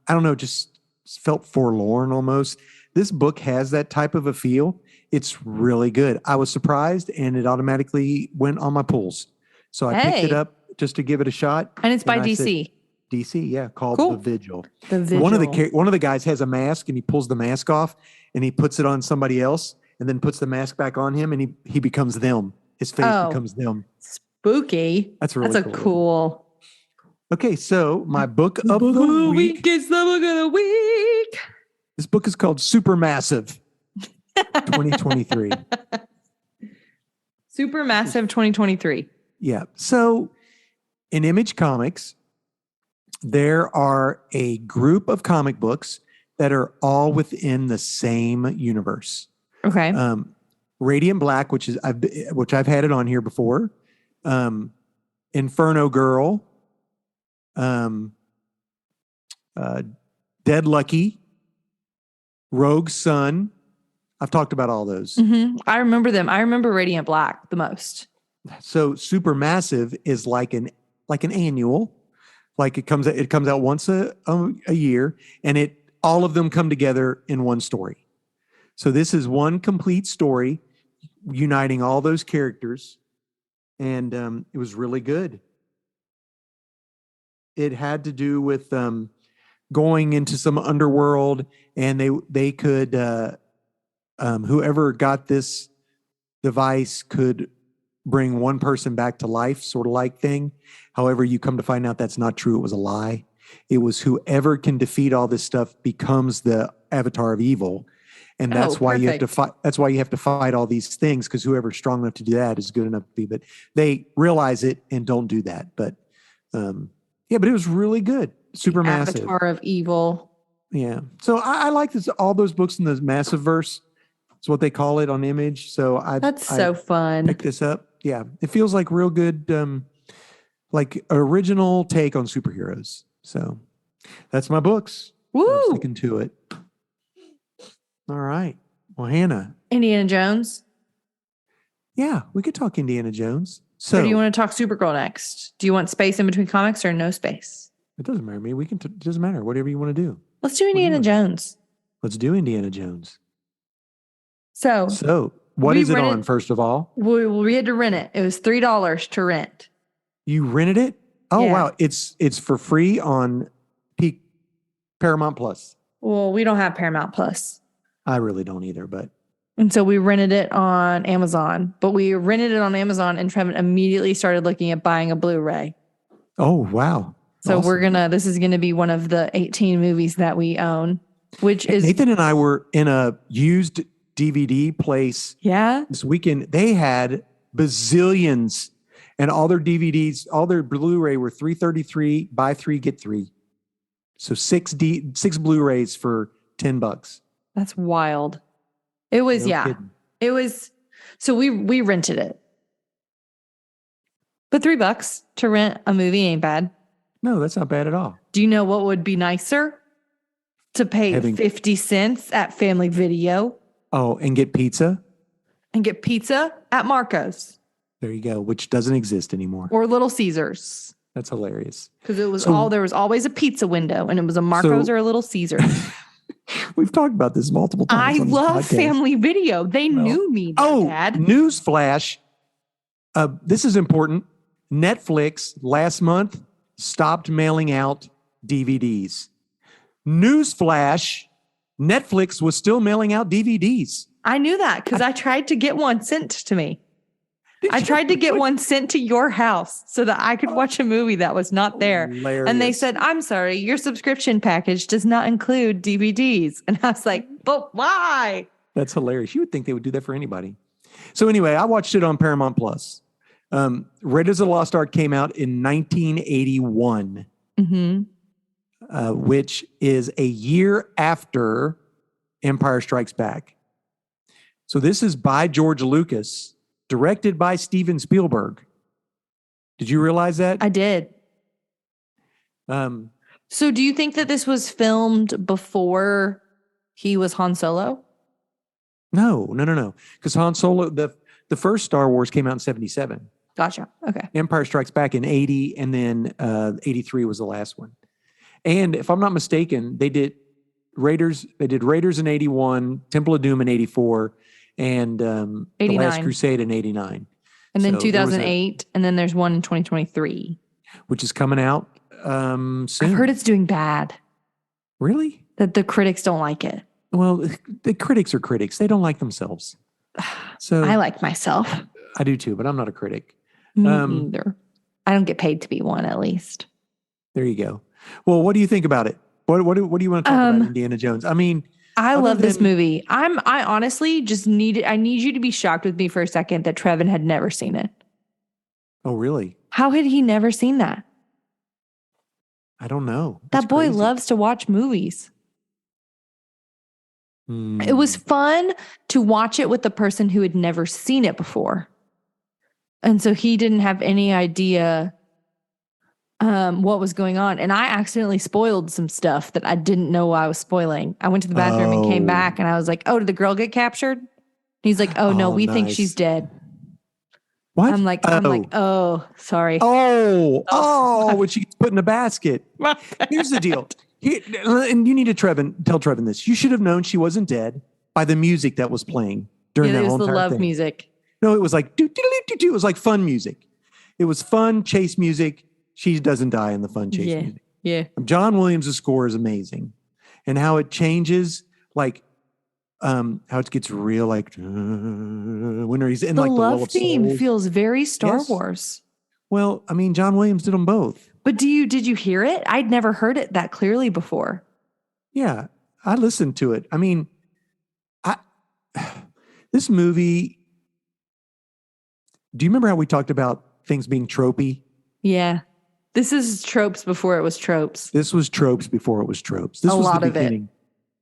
Speaker 1: I don't know, just felt forlorn almost. This book has that type of a feel. It's really good. I was surprised, and it automatically went on my pulls. So I picked it up just to give it a shot.
Speaker 2: And it's by DC.
Speaker 1: DC, yeah, called The Vigil.
Speaker 2: The Vigil.
Speaker 1: One of the guys has a mask, and he pulls the mask off, and he puts it on somebody else, and then puts the mask back on him, and he becomes them. His face becomes them.
Speaker 2: Spooky.
Speaker 1: That's really
Speaker 2: cool.
Speaker 1: Okay, so my book of the week
Speaker 2: is the book of the week.
Speaker 1: This book is called Supermassive 2023.
Speaker 2: Supermassive 2023.
Speaker 1: Yeah. So in Image Comics, there are a group of comic books that are all within the same universe.
Speaker 2: Okay.
Speaker 1: Radiant Black, which I've had it on here before, Inferno Girl, Dead Lucky, Rogue Sun. I've talked about all those.
Speaker 2: Mm-hmm. I remember them. I remember Radiant Black the most.
Speaker 1: So Supermassive is like an annual, like it comes out once a year, and all of them come together in one story. So this is one complete story uniting all those characters, and it was really good. It had to do with going into some underworld, and they could whoever got this device could bring one person back to life, sort of like thing. However, you come to find out that's not true. It was a lie. It was whoever can defeat all this stuff becomes the avatar of evil. And that's why you have to fight. That's why you have to fight all these things, because whoever's strong enough to do that is good enough to be. But they realize it and don't do that. But but it was really good. Supermassive.
Speaker 2: Avatar of evil.
Speaker 1: Yeah. So I like this. All those books in the Massive Verse. It's what they call it on Image. So
Speaker 2: that's so fun.
Speaker 1: Pick this up. Yeah, it feels like real good, like original take on superheroes. So that's my books.
Speaker 2: Woo!
Speaker 1: I'm sticking to it. All right. Well, Hannah.
Speaker 2: Indiana Jones.
Speaker 1: Yeah, we could talk Indiana Jones. So
Speaker 2: or do you want to talk Supergirl next? Do you want space in between comics or no space?
Speaker 1: It doesn't matter to me. It doesn't matter. Whatever you want to do.
Speaker 2: Let's do Indiana Jones.
Speaker 1: Let's do Indiana Jones.
Speaker 2: So
Speaker 1: what is it on, first of all?
Speaker 2: We had to rent it. It was $3 to rent.
Speaker 1: You rented it? Oh, yeah. Wow. It's for free on Paramount Plus.
Speaker 2: Well, we don't have Paramount Plus.
Speaker 1: I really don't either, but.
Speaker 2: And so we rented it on Amazon. But we rented it on Amazon, and Trevin immediately started looking at buying a Blu-ray.
Speaker 1: Oh, wow.
Speaker 2: So awesome. This is going to be one of the 18 movies that we own, which is.
Speaker 1: Nathan and I were in a used DVD place.
Speaker 2: Yeah.
Speaker 1: This weekend. They had bazillions, and all their DVDs, all their Blu-ray were $333, buy 3, get 3. So 6 Blu-rays for $10.
Speaker 2: That's wild. It was, kidding. It was, so we rented it. But $3 to rent a movie ain't bad.
Speaker 1: No, that's not bad at all.
Speaker 2: Do you know what would be nicer? To pay 50 cents at Family Video.
Speaker 1: Oh, and get pizza?
Speaker 2: And get pizza at Marco's.
Speaker 1: There you go, which doesn't exist anymore.
Speaker 2: Or Little Caesars.
Speaker 1: That's hilarious.
Speaker 2: Because there was always a pizza window, and it was a Marco's or a Little Caesars.
Speaker 1: We've talked about this multiple times.
Speaker 2: I love Family Video. They knew me, Dad.
Speaker 1: Newsflash. This is important. Netflix last month stopped mailing out DVDs. Newsflash. Netflix was still mailing out DVDs.
Speaker 2: I knew that because I tried to get one sent to me. I tried to get one sent to your house so that I could watch a movie that was not there.
Speaker 1: Hilarious.
Speaker 2: And they said, I'm sorry, your subscription package does not include DVDs. And I was like, but why?
Speaker 1: That's hilarious. You would think they would do that for anybody. So anyway, I watched it on Paramount Plus. Raiders of the Lost Ark came out in 1981, which is a year after Empire Strikes Back. So this is by George Lucas, directed by Steven Spielberg. Did you realize that?
Speaker 2: I did. So do you think that this was filmed before he was Han Solo?
Speaker 1: No. Because Han Solo, the first Star Wars came out in 1977.
Speaker 2: Gotcha. Okay.
Speaker 1: Empire Strikes Back in 1980, and then 1983 was the last one. And if I'm not mistaken, they did Raiders in 1981, Temple of Doom in 1984, and The Last Crusade in 1989.
Speaker 2: And then 2008, and then there's one in 2023.
Speaker 1: Which is coming out soon.
Speaker 2: I've heard it's doing bad.
Speaker 1: Really?
Speaker 2: That the critics don't like it.
Speaker 1: Well, the critics are critics. They don't like themselves. So
Speaker 2: I like myself.
Speaker 1: I do too, but I'm not a critic.
Speaker 2: Me neither. I don't get paid to be one, at least.
Speaker 1: There you go. Well, what do you think about it? What do you want to talk about Indiana Jones? I mean,
Speaker 2: I love this movie. I honestly just need you to be shocked with me for a second that Trevin had never seen it.
Speaker 1: Oh, really?
Speaker 2: How had he never seen that?
Speaker 1: I don't know.
Speaker 2: That boy loves to watch movies. It was fun to watch it with the person who had never seen it before. And so he didn't have any idea what was going on. And I accidentally spoiled some stuff that I didn't know I was spoiling. I went to the bathroom and came back and I was like, oh, did the girl get captured? He's like, oh no, we think she's dead.
Speaker 1: What?
Speaker 2: I'm like, oh, sorry.
Speaker 1: When she gets put in a basket. Here's the deal. And you need to tell Trevin this. You should have known she wasn't dead by the music that was playing during that whole entire thing. It was the love music. No, it was like, it was like fun music. It was fun chase music. She doesn't die in the fun chase music.
Speaker 2: Yeah.
Speaker 1: John Williams' score is amazing. And how it changes, like, how it gets real, like, when he's in like the love
Speaker 2: theme feels very Star Wars.
Speaker 1: Well, I mean, John Williams did them both.
Speaker 2: But did you hear it? I'd never heard it that clearly before.
Speaker 1: Yeah, I listened to it. I mean, this movie. Do you remember how we talked about things being tropey?
Speaker 2: Yeah. This is tropes before it was tropes.
Speaker 1: This was tropes before it was tropes. This was the beginning.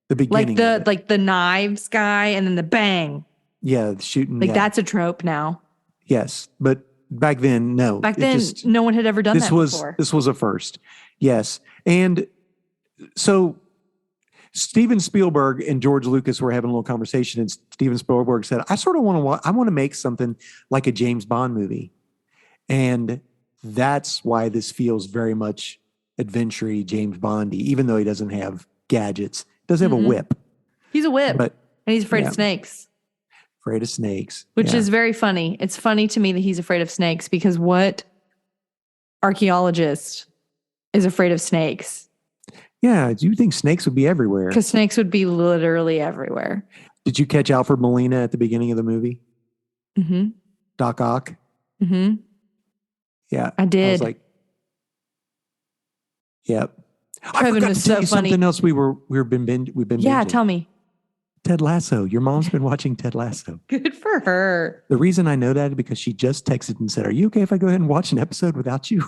Speaker 1: The beginning.
Speaker 2: Like the knives guy and then the bang.
Speaker 1: Yeah, shooting.
Speaker 2: That's a trope now.
Speaker 1: Yes, but back then, no.
Speaker 2: Back then, no one had ever done that before.
Speaker 1: This was a first. Yes. And so Steven Spielberg and George Lucas were having a little conversation, and Steven Spielberg said, I sort of want to make something like a James Bond movie. And that's why this feels very much adventure-y, James Bondy, even though he doesn't have gadgets. He doesn't have a whip.
Speaker 2: He's a whip. And he's afraid of snakes.
Speaker 1: Afraid of snakes.
Speaker 2: Which is very funny. It's funny to me that he's afraid of snakes, because what archaeologist is afraid of snakes?
Speaker 1: Yeah, you think snakes would be everywhere.
Speaker 2: Because snakes would be literally everywhere.
Speaker 1: Did you catch Alfred Molina at the beginning of the movie?
Speaker 2: Mm-hmm.
Speaker 1: Doc Ock?
Speaker 2: Mm-hmm.
Speaker 1: Yeah.
Speaker 2: I did.
Speaker 1: I was like, yep.
Speaker 2: Trevin was so funny.
Speaker 1: Something else we've been binging.
Speaker 2: Yeah, tell me.
Speaker 1: Ted Lasso. Your mom's been watching Ted Lasso.
Speaker 2: Good for her.
Speaker 1: The reason I know that is because she just texted and said, are you okay if I go ahead and watch an episode without you?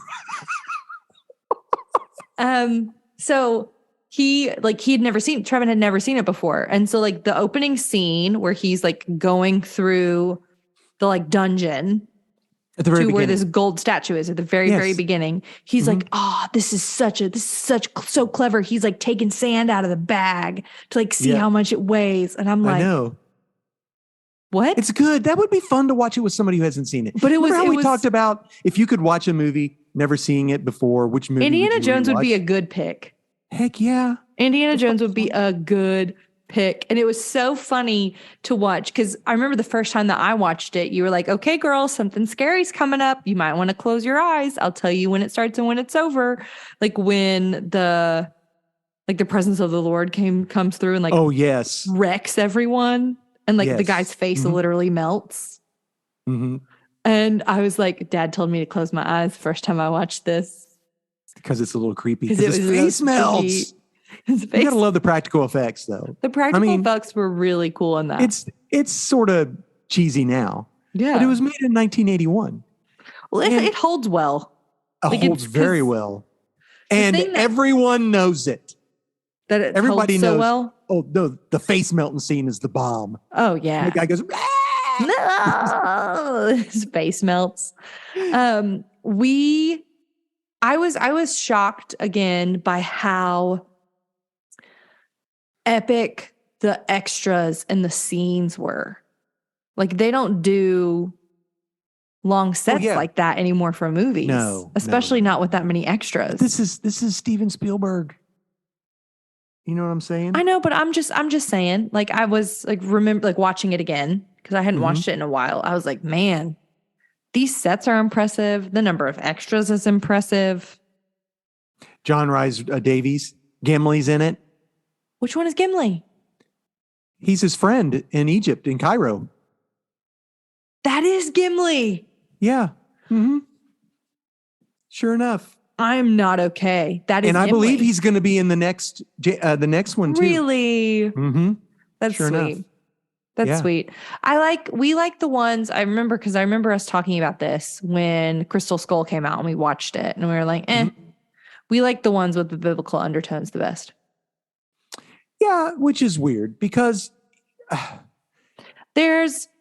Speaker 2: So Trevin had never seen it before. And so like the opening scene where he's like going through the like dungeon
Speaker 1: at the very beginning,
Speaker 2: where this gold statue is at the very, very beginning. He's like, this is so clever. He's like taking sand out of the bag to like see how much it weighs. And I'm like,
Speaker 1: I know.
Speaker 2: What?
Speaker 1: It's good. That would be fun to watch it with somebody who hasn't seen it.
Speaker 2: But
Speaker 1: we talked about if you could watch a movie, never seeing it before, which movie?
Speaker 2: Indiana Jones would be a good pick.
Speaker 1: Heck yeah.
Speaker 2: Indiana Jones would be a good pick. And it was so funny to watch, because I remember the first time that I watched it, you were like, okay, girl, something scary's coming up. You might want to close your eyes. I'll tell you when it starts and when it's over. Like when the presence of the Lord comes through and like wrecks everyone. And like the guy's face literally melts.
Speaker 1: Mm-hmm.
Speaker 2: And I was like, Dad told me to close my eyes the first time I watched this.
Speaker 1: Because it's a little creepy. Because his face melts. You gotta love the practical effects, though.
Speaker 2: The practical effects were really cool in that.
Speaker 1: It's sort of cheesy now.
Speaker 2: Yeah.
Speaker 1: But it was made in 1981.
Speaker 2: Well, it holds well.
Speaker 1: It holds very well. And everyone knows it.
Speaker 2: That it
Speaker 1: Everybody
Speaker 2: holds
Speaker 1: knows.
Speaker 2: So well?
Speaker 1: Oh, no, the face melting scene is the bomb.
Speaker 2: Oh, yeah.
Speaker 1: And the guy goes,
Speaker 2: no, his face melts. I was shocked again by how epic the extras and the scenes were. Like they don't do long sets like that anymore for movies.
Speaker 1: No,
Speaker 2: especially not with that many extras.
Speaker 1: This is Steven Spielberg. You know what I'm saying?
Speaker 2: I know, but I'm just saying, like I was like remember like watching it again because I hadn't watched it in a while. I was like, man, these sets are impressive. The number of extras is impressive.
Speaker 1: John Rhys Davies, Gimli's in it.
Speaker 2: Which one is Gimli?
Speaker 1: He's his friend in Egypt, in Cairo.
Speaker 2: That is Gimli.
Speaker 1: Yeah. Mm-hmm. Sure enough.
Speaker 2: I'm not okay. That is
Speaker 1: And I
Speaker 2: Gimli.
Speaker 1: believe he's going to be in the next one too.
Speaker 2: Really?
Speaker 1: Mm-hmm.
Speaker 2: That's
Speaker 1: sure
Speaker 2: sweet.
Speaker 1: Enough.
Speaker 2: That's sweet. We like the ones, I remember us talking about this when Crystal Skull came out and we watched it and we were like, we like the ones with the biblical undertones the best.
Speaker 1: Yeah, which is weird because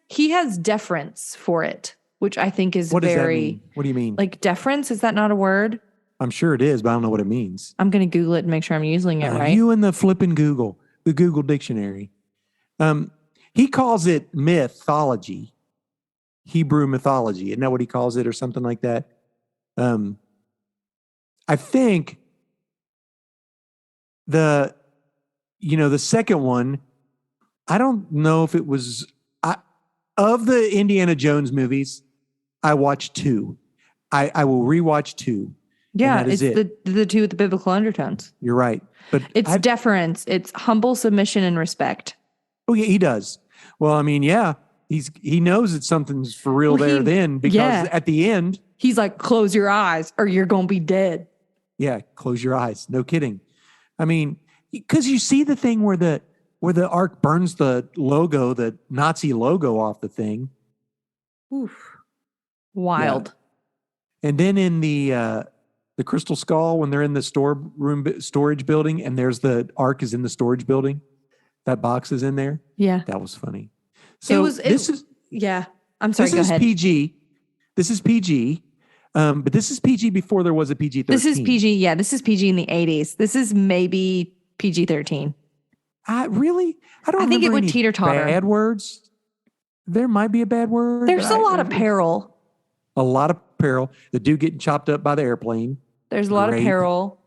Speaker 2: he has deference for it, which I think is
Speaker 1: what
Speaker 2: very.
Speaker 1: Does that mean? What do you mean?
Speaker 2: Like deference, is that not a word?
Speaker 1: I'm sure it is, but I don't know what it means.
Speaker 2: I'm going to Google it and make sure I'm using it right.
Speaker 1: You and the flipping Google, the Google dictionary. He calls it mythology, Hebrew mythology. Isn't that what he calls it or something like that? I think the second one, I don't know if it was, of the Indiana Jones movies, I watched 2. I will rewatch 2.
Speaker 2: Yeah, it's the 2 with the biblical undertones.
Speaker 1: You're right. But
Speaker 2: it's deference. It's humble submission and respect.
Speaker 1: Oh, yeah, he does. Well, I mean, yeah, he knows that something's for real then, because at the end,
Speaker 2: he's like, close your eyes or you're going to be dead.
Speaker 1: Yeah, close your eyes. No kidding. I mean, because you see the thing where the Ark burns the logo, the Nazi logo off the thing.
Speaker 2: Oof. Wild.
Speaker 1: Yeah. And then in the Crystal Skull, when they're in the storage building, and there's the Ark is in the storage building, that box is in there.
Speaker 2: Yeah,
Speaker 1: that was funny. So
Speaker 2: yeah. I'm sorry.
Speaker 1: Go ahead. PG. This is PG. But this is PG before there was a PG-13.
Speaker 2: This is PG. Yeah, this is PG in the 80s. This is maybe PG-13.
Speaker 1: Really? I
Speaker 2: think it would teeter-totter.
Speaker 1: Bad words? There might be a bad word.
Speaker 2: There's a lot of peril.
Speaker 1: A lot of peril. The dude getting chopped up by the airplane.
Speaker 2: There's a lot of peril.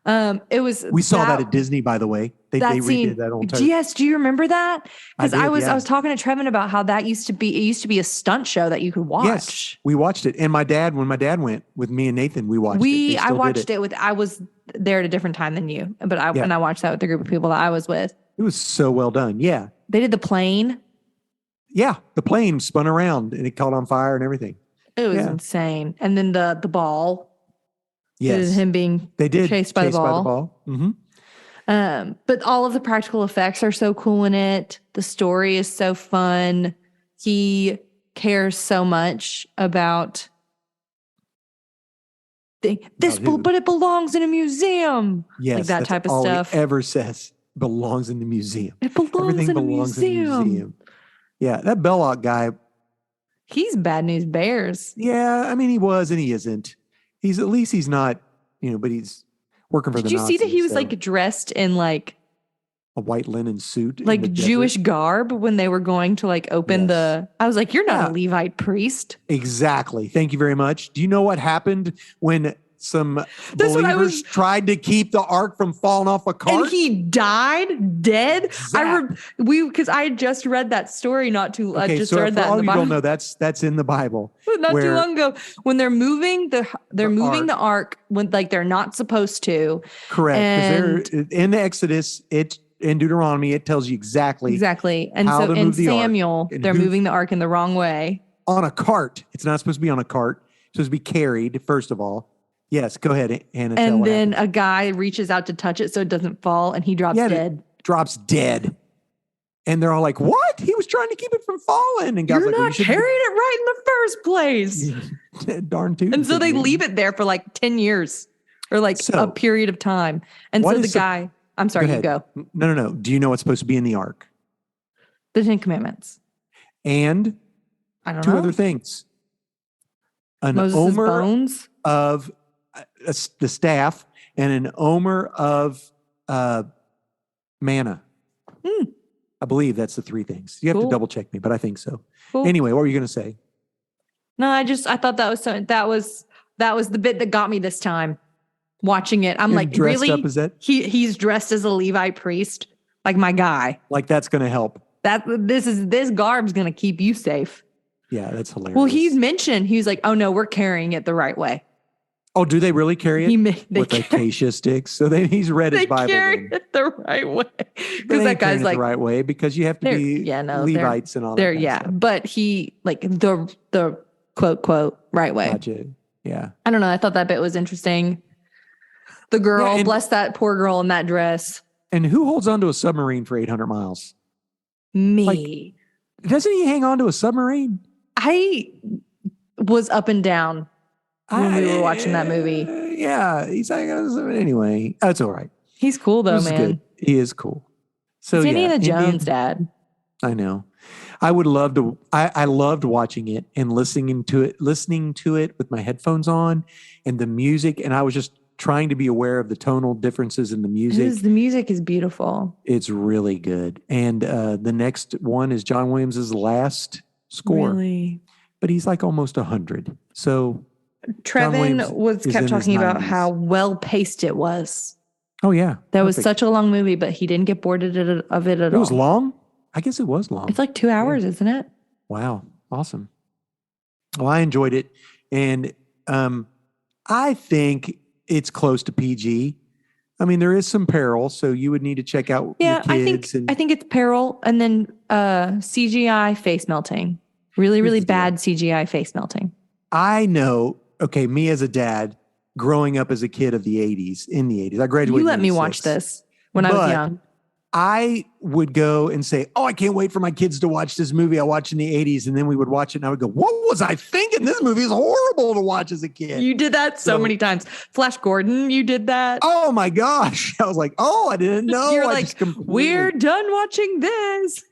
Speaker 1: We saw that at Disney, by the way. They redid that on time.
Speaker 2: Yes, do you remember that? Because I was talking to Trevin about how that used to be a stunt show that you could watch.
Speaker 1: Yes, we watched it. And when my dad went with me and Nathan, we watched it.
Speaker 2: I watched it I was there at a different time than you, but and I watched that with the group of people that I was with.
Speaker 1: It was so well done. Yeah.
Speaker 2: They did the plane.
Speaker 1: Yeah, the plane spun around and it caught on fire and everything.
Speaker 2: It was insane. And then the ball.
Speaker 1: Yes.
Speaker 2: Him being chased by the ball.
Speaker 1: Mm-hmm.
Speaker 2: But all of the practical effects are so cool in it. The story is so fun. He cares so much about but it belongs in a museum.
Speaker 1: Yes,
Speaker 2: like that type of
Speaker 1: all
Speaker 2: stuff.
Speaker 1: He ever says belongs in the museum.
Speaker 2: Everything belongs in the museum.
Speaker 1: Yeah, that Belloc guy.
Speaker 2: He's Bad News Bears.
Speaker 1: Yeah, I mean he was and he isn't. He's not, but he's working for the Nazis.
Speaker 2: Did you see that he was like dressed in like
Speaker 1: a white linen suit,
Speaker 2: like Jewish garb when they were going to like open I was like, you're not a Levite priest.
Speaker 1: Exactly. Thank you very much. Do you know what happened when some believers tried to keep the Ark from falling off a cart?
Speaker 2: And he died dead. Because I had just read that story not too.
Speaker 1: Okay,
Speaker 2: just
Speaker 1: so
Speaker 2: read that
Speaker 1: for all
Speaker 2: in the
Speaker 1: you
Speaker 2: Bible.
Speaker 1: don't know, that's in the Bible.
Speaker 2: Not too long ago, when they're moving the Ark when like they're not supposed to.
Speaker 1: Correct. Because they're in the Exodus. In Deuteronomy, it tells you exactly.
Speaker 2: And
Speaker 1: how
Speaker 2: so
Speaker 1: to
Speaker 2: in
Speaker 1: move the
Speaker 2: Samuel, they're moving the Ark in the wrong way.
Speaker 1: On a cart. It's not supposed to be on a cart. It's supposed to be carried, first of all. Yes, go ahead, Hannah.
Speaker 2: And then a guy reaches out to touch it so it doesn't fall, and he drops dead.
Speaker 1: Drops dead. And they're all like, what? He was trying to keep it from falling. And God's
Speaker 2: You're not carrying it right in the first place.
Speaker 1: Darn tootin'.
Speaker 2: And so they leave it there for like 10 years or like a period of time. And so the guy, I'm sorry, you go.
Speaker 1: No. Do you know what's supposed to be in the Ark?
Speaker 2: The 10 Commandments.
Speaker 1: And
Speaker 2: I don't know.
Speaker 1: 2 other things.
Speaker 2: Moses'
Speaker 1: omer
Speaker 2: bones
Speaker 1: of the staff and an omer of manna. I believe that's the 3 things. You have to double check me, but I think so. Cool. Anyway, what were you going to say?
Speaker 2: No, I thought that was the bit that got me this time. Watching it, I'm like,
Speaker 1: dressed
Speaker 2: really?
Speaker 1: Up as that?
Speaker 2: He's dressed as a Levite priest, like my guy.
Speaker 1: Like that's going to help.
Speaker 2: This garb's going to keep you safe.
Speaker 1: Yeah, that's hilarious.
Speaker 2: Well, he's like, oh no, we're carrying it the right way.
Speaker 1: Oh, do they really carry it with acacia sticks? So he's read his Bible.
Speaker 2: They carry it the right way because that guy's like
Speaker 1: the right way because you have to be Levites and all that.
Speaker 2: Yeah, but he like the quote right way.
Speaker 1: Gotcha. Yeah,
Speaker 2: I don't know. I thought that bit was interesting. The girl, bless that poor girl in that dress.
Speaker 1: And who holds onto a submarine for 800 miles?
Speaker 2: Me.
Speaker 1: Doesn't he hang on to a submarine?
Speaker 2: I was up and down when we were watching that movie.
Speaker 1: Yeah, he's like, anyway, that's all right.
Speaker 2: He's cool though, man.
Speaker 1: Good. He is cool. So
Speaker 2: Indiana Jones, Dad.
Speaker 1: I know. I would love to. I loved watching it and listening to it with my headphones on and the music. And I was just trying to be aware of the tonal differences in the music.
Speaker 2: The music is beautiful.
Speaker 1: It's really good. And the next one is John Williams' last score.
Speaker 2: Really?
Speaker 1: But he's like almost 100. So
Speaker 2: Trevin kept talking about how well paced it was.
Speaker 1: Oh, yeah.
Speaker 2: That was such a long movie, but he didn't get bored of it at all.
Speaker 1: It was long? I guess it was long.
Speaker 2: It's like 2 hours, isn't it?
Speaker 1: Wow. Awesome. Well, I enjoyed it. And I think it's close to PG. I mean, there is some peril, so you would need to check out your kids.
Speaker 2: I think it's peril and then CGI face melting. Really, really bad CGI face melting.
Speaker 1: I know. Okay, me as a dad, growing up as a kid of the 80s, I graduated.
Speaker 2: You let me watch this when I was young.
Speaker 1: I would go and say, oh, I can't wait for my kids to watch this movie I watched in the 80s. And then we would watch it and I would go, what was I thinking? This movie is horrible to watch as a kid.
Speaker 2: You did that so many times. Flash Gordon, you did that.
Speaker 1: Oh my gosh. I was like, oh, I didn't know.
Speaker 2: You're like, we're done watching this.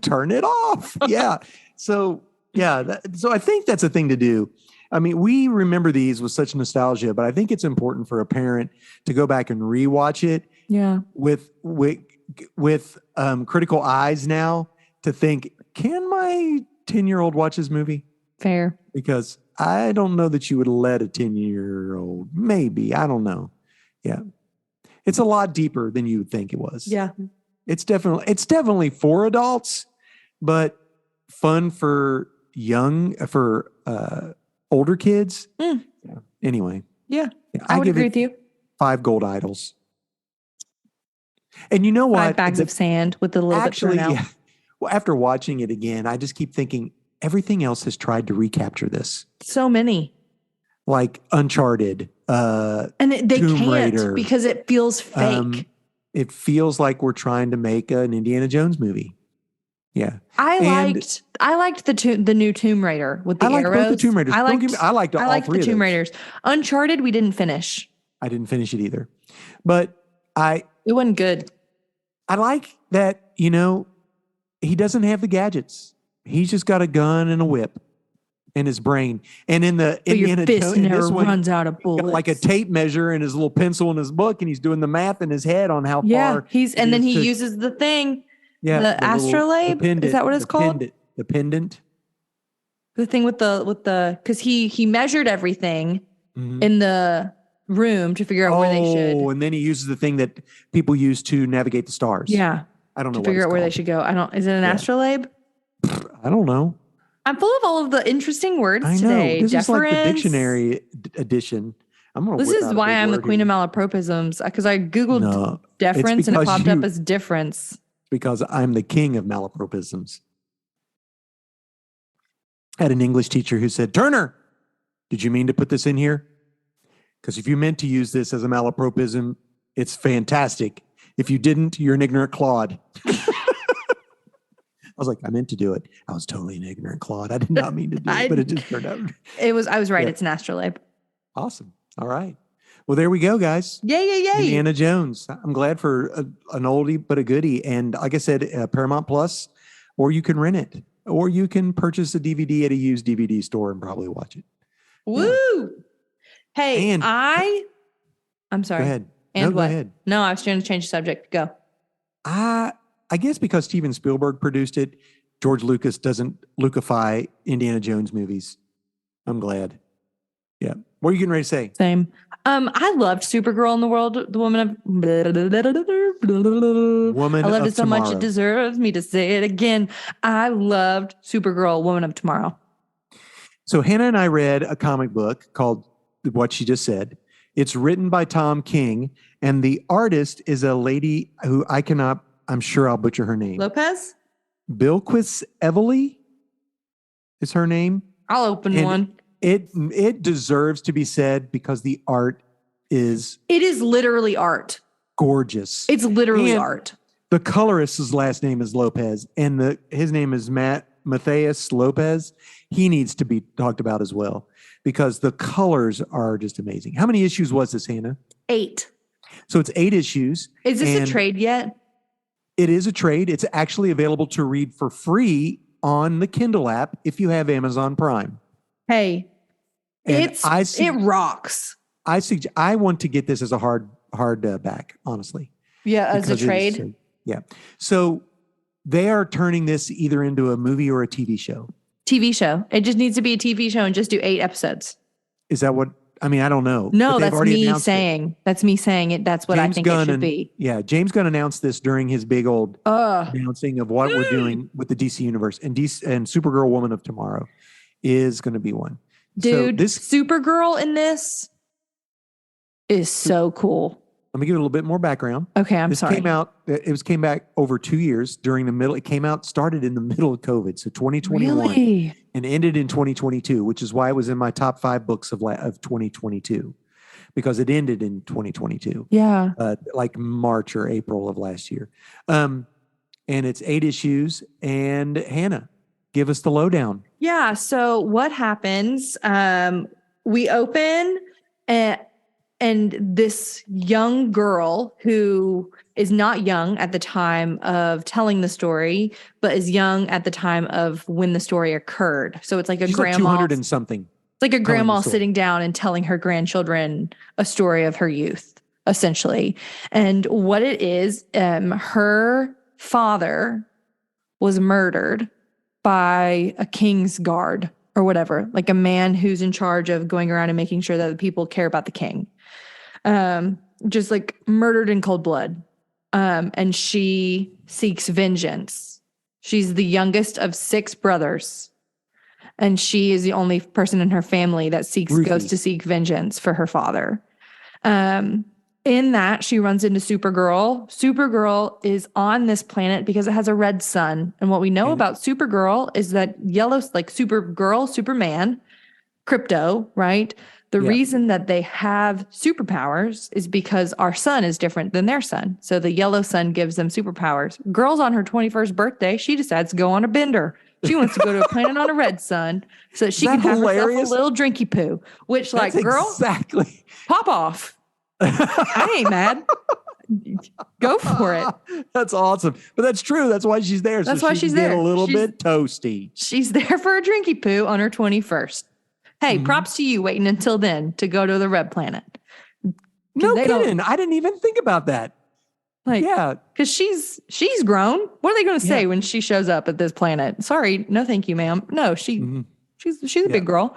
Speaker 1: Turn it off. Yeah. So I think that's a thing to do. I mean, we remember these with such nostalgia, but I think it's important for a parent to go back and rewatch it.
Speaker 2: Yeah.
Speaker 1: With critical eyes now to think, can my 10-year-old watch this movie?
Speaker 2: Fair.
Speaker 1: Because I don't know that you would let a 10-year-old. Maybe. I don't know. Yeah. It's a lot deeper than you would think it was.
Speaker 2: Yeah.
Speaker 1: It's definitely for adults, but fun for older kids.
Speaker 2: Mm.
Speaker 1: Yeah. Anyway.
Speaker 2: Yeah. I would agree with you.
Speaker 1: 5 gold idols. And you know what?
Speaker 2: 5 bags of sand with a little bit burnout.
Speaker 1: Yeah. Well, after watching it again, I just keep thinking everything else has tried to recapture this.
Speaker 2: So many.
Speaker 1: Like Uncharted.
Speaker 2: And they
Speaker 1: Tomb
Speaker 2: can't
Speaker 1: Raider.
Speaker 2: because it feels fake.
Speaker 1: It feels like we're trying to make an Indiana Jones movie. Yeah.
Speaker 2: I liked the new Tomb Raider with the arrows.
Speaker 1: I liked both the Tomb Raiders. I liked all three
Speaker 2: the Tomb
Speaker 1: of those.
Speaker 2: Raiders. Uncharted, we didn't finish.
Speaker 1: I didn't finish it either. But
Speaker 2: it wasn't good.
Speaker 1: I like that, he doesn't have the gadgets. He's just got a gun and a whip in his brain. And in the
Speaker 2: Indiana Jones, never runs out of bullets.
Speaker 1: Like a tape measure and his little pencil in his book, and he's doing the math in his head on how far.
Speaker 2: And then he uses the thing. Yeah, the astrolabe. Is that what it's called?
Speaker 1: The pendant.
Speaker 2: The thing with because he measured everything in the room to figure out where they should.
Speaker 1: Oh, and then he uses the thing that people use to navigate the stars.
Speaker 2: Yeah.
Speaker 1: I don't know.
Speaker 2: To figure out where they should go. Is it an astrolabe?
Speaker 1: I don't know.
Speaker 2: I'm full of all of the interesting words today.
Speaker 1: This is like the dictionary edition.
Speaker 2: This is why I'm the queen of malapropisms, because I Googled deference and it popped up as difference.
Speaker 1: Because I'm the king of malapropisms. I had an English teacher who said, Turner, did you mean to put this in here? Because if you meant to use this as a malapropism, it's fantastic. If you didn't, you're an ignorant clod. I was like, I meant to do it. I was totally an ignorant clod. I did not mean to do it, but it just turned out.
Speaker 2: I was right. Yeah. It's an astrolabe.
Speaker 1: Awesome. All right. Well, there we go, guys.
Speaker 2: Yay.
Speaker 1: Indiana Jones. I'm glad for an oldie but a goodie. And like I said, Paramount Plus, or you can rent it, or you can purchase a DVD at a used DVD store and probably watch it.
Speaker 2: Woo! Yeah. Hey, I'm sorry.
Speaker 1: Go ahead.
Speaker 2: And
Speaker 1: go ahead.
Speaker 2: No, I was trying to change the subject. Go.
Speaker 1: I guess because Steven Spielberg produced it, George Lucas doesn't Lucify Indiana Jones movies. I'm glad. Yeah. What are you getting ready to say?
Speaker 2: Same. I loved Supergirl in the world, the woman of I loved it so much it deserves me to say it again. I loved Supergirl, Woman of Tomorrow.
Speaker 1: So Hannah and I read a comic book called What She Just Said. It's written by Tom King, and the artist is a lady who I'm sure I'll butcher her name.
Speaker 2: Lopez?
Speaker 1: Bilquis Evely is her name.
Speaker 2: I'll open one.
Speaker 1: It deserves to be said because the art is...
Speaker 2: It is literally art.
Speaker 1: Gorgeous.
Speaker 2: It's literally art.
Speaker 1: The colorist's last name is Lopez, and his name is Matthias Lopez. He needs to be talked about as well because the colors are just amazing. How many issues was this, Hannah?
Speaker 2: 8.
Speaker 1: So it's 8 issues.
Speaker 2: Is this a trade yet?
Speaker 1: It is a trade. It's actually available to read for free on the Kindle app if you have Amazon Prime.
Speaker 2: Hey,
Speaker 1: And
Speaker 2: it rocks.
Speaker 1: I want to get this as a hardback, honestly.
Speaker 2: Yeah, as a trade.
Speaker 1: So they are turning this either into a movie or a TV show.
Speaker 2: TV show. It just needs to be a TV show and just do 8 episodes.
Speaker 1: Is that what? I mean, I don't know.
Speaker 2: No, that's me saying. That's me saying it. That's what I think it should be.
Speaker 1: Yeah, James Gunn announced this during his big old announcing of what we're doing with the DC universe, and Supergirl-Woman of Tomorrow is going to be one.
Speaker 2: Dude, Supergirl in this is so cool.
Speaker 1: Let me give it a little bit more background.
Speaker 2: Okay, I'm sorry.
Speaker 1: Came back over 2 years during the middle. It started in the middle of COVID, so 2021,
Speaker 2: really?
Speaker 1: And ended in 2022, which is why it was in my top 5 books of 2022, because it ended in 2022.
Speaker 2: Yeah,
Speaker 1: like March or April of last year. And it's 8 issues. And Hannah, give us the lowdown.
Speaker 2: Yeah. So what happens? We open and this young girl who is not young at the time of telling the story, but is young at the time of when the story occurred. So it's like
Speaker 1: She's
Speaker 2: grandma.
Speaker 1: Like 200 and something.
Speaker 2: It's like a grandma sitting down and telling her grandchildren a story of her youth, essentially. And what it is, her father was murdered by a king's guard or whatever, like a man who's in charge of going around and making sure that the people care about the king. Just like murdered in cold blood. And she seeks vengeance. She's the youngest of 6 brothers. And she is the only person in her family that goes to seek vengeance for her father. In that, she runs into Supergirl. Supergirl is on this planet because it has a red sun. And what we know about Supergirl is that yellow, like Supergirl, Superman, Crypto, right? The reason that they have superpowers is because our sun is different than their sun. So the yellow sun gives them superpowers. Girl's on her 21st birthday. She decides to go on a bender. She wants to go to a planet on a red sun so that she can have herself a little drinky poo, which girl,
Speaker 1: exactly.
Speaker 2: Pop off. I ain't mad. Go for it.
Speaker 1: That's awesome. But that's true. That's why she's there.
Speaker 2: That's why she's there.
Speaker 1: A little bit toasty.
Speaker 2: She's there for a drinky poo on her 21st. Hey, props to you waiting until then to go to the red planet.
Speaker 1: No kidding. I didn't even think about that. Because she's grown. What are they going to say when she shows up at this planet? Sorry, no thank you, ma'am. No, she's a big girl.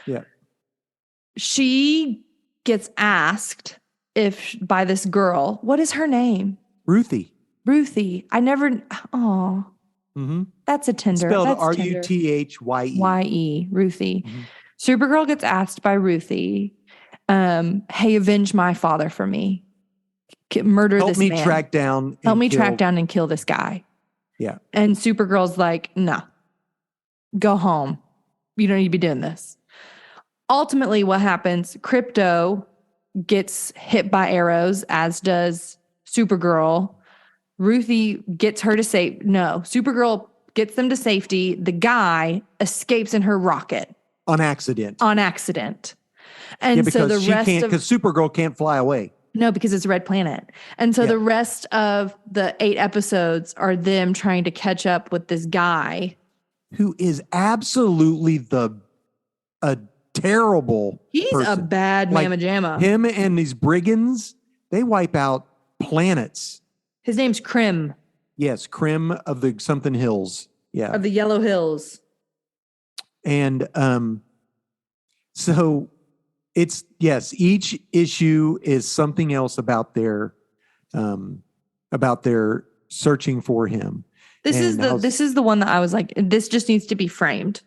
Speaker 1: Yeah.
Speaker 2: She gets asked by this girl, what is her name?
Speaker 1: Ruthie.
Speaker 2: I never, that's a tender.
Speaker 1: Spelled
Speaker 2: that's
Speaker 1: Ruthye.
Speaker 2: Ruthie. Mm-hmm. Supergirl gets asked by Ruthie, hey, avenge my father for me. Murder this man. Help me track down and kill this guy.
Speaker 1: Yeah.
Speaker 2: And Supergirl's like, no, go home. You don't need to be doing this. Ultimately, what happens, Crypto gets hit by arrows, as does Supergirl. Ruthie gets her to Supergirl gets them to safety. The guy escapes in her rocket.
Speaker 1: On accident.
Speaker 2: And so the rest
Speaker 1: because Supergirl can't fly away.
Speaker 2: No, because it's a red planet. And so the rest of the 8 episodes are them trying to catch up with this guy.
Speaker 1: Who is absolutely a terrible person.
Speaker 2: A bad mamma jamma.
Speaker 1: Him and these brigands, they wipe out planets.
Speaker 2: His name's Krim.
Speaker 1: Yes, Krim of the something hills. Yeah.
Speaker 2: Of the Yellow Hills.
Speaker 1: And so it's, each issue is something else about their searching for him.
Speaker 2: This is the one that I was like, this just needs to be framed.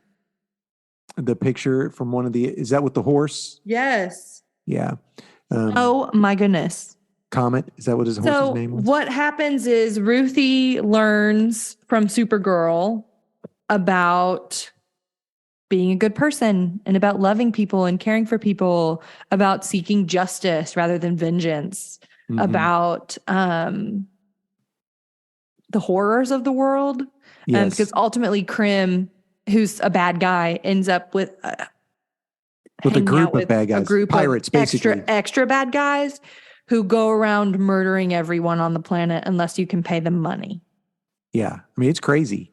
Speaker 1: The picture from is that with the horse?
Speaker 2: Yes.
Speaker 1: Yeah.
Speaker 2: Oh my goodness.
Speaker 1: Comet, is that what his horse's name was?
Speaker 2: What happens is Ruthie learns from Supergirl about being a good person and about loving people and caring for people, about seeking justice rather than vengeance, about the horrors of the world.
Speaker 1: Yes.
Speaker 2: Because ultimately Krim, who's a bad guy, ends up with
Speaker 1: a group of bad guys, pirates, basically.
Speaker 2: Extra bad guys who go around murdering everyone on the planet unless you can pay them money.
Speaker 1: Yeah. I mean, it's crazy.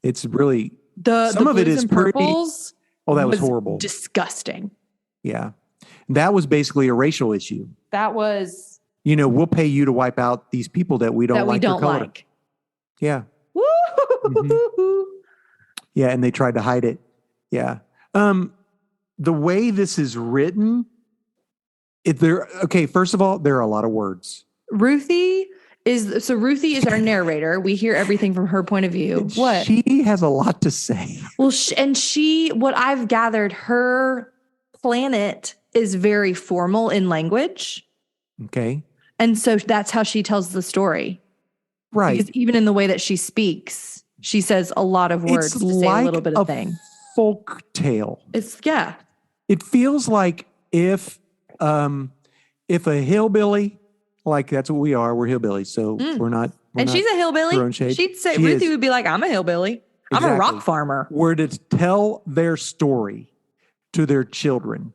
Speaker 1: It's really,
Speaker 2: The
Speaker 1: some of it
Speaker 2: blues
Speaker 1: is
Speaker 2: and
Speaker 1: pretty,
Speaker 2: purples
Speaker 1: oh, that was horrible.
Speaker 2: disgusting.
Speaker 1: Yeah. That was basically a racial issue.
Speaker 2: That was
Speaker 1: We'll pay you to wipe out these people that we don't like their color. Yeah.
Speaker 2: Woo!
Speaker 1: Mm-hmm. Yeah, and they tried to hide it. Yeah. The way this is written, first of all, there are a lot of words.
Speaker 2: Ruthie is our narrator. We hear everything from her point of view. What?
Speaker 1: She has a lot to say.
Speaker 2: Well, what I've gathered, her planet is very formal in language.
Speaker 1: Okay.
Speaker 2: And so that's how she tells the story.
Speaker 1: Right.
Speaker 2: Because even in the way that she speaks, she says a lot of words to say a little bit of thing.
Speaker 1: Folk tale.
Speaker 2: It
Speaker 1: feels like if a hillbilly, like that's what we are, we're hillbillies, so
Speaker 2: she's a hillbilly. She'd say Ruthie would be like, I'm a hillbilly. Exactly. I'm a rock farmer.
Speaker 1: Were to tell their story to their children.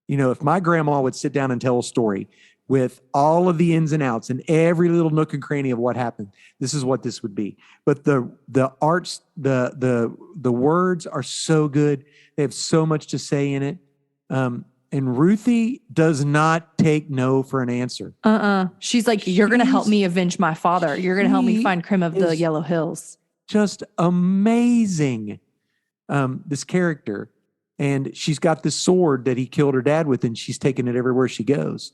Speaker 1: If my grandma would sit down and tell a story with all of the ins and outs and every little nook and cranny of what happened, this is what this would be. But the arts, the words are so good. They have so much to say in it. And Ruthie does not take no for an answer.
Speaker 2: She's like, you're going to help me avenge my father. You're going to help me find Crim of the Yellow Hills.
Speaker 1: Just amazing, this character. And she's got this sword that he killed her dad with, and she's taking it everywhere she goes.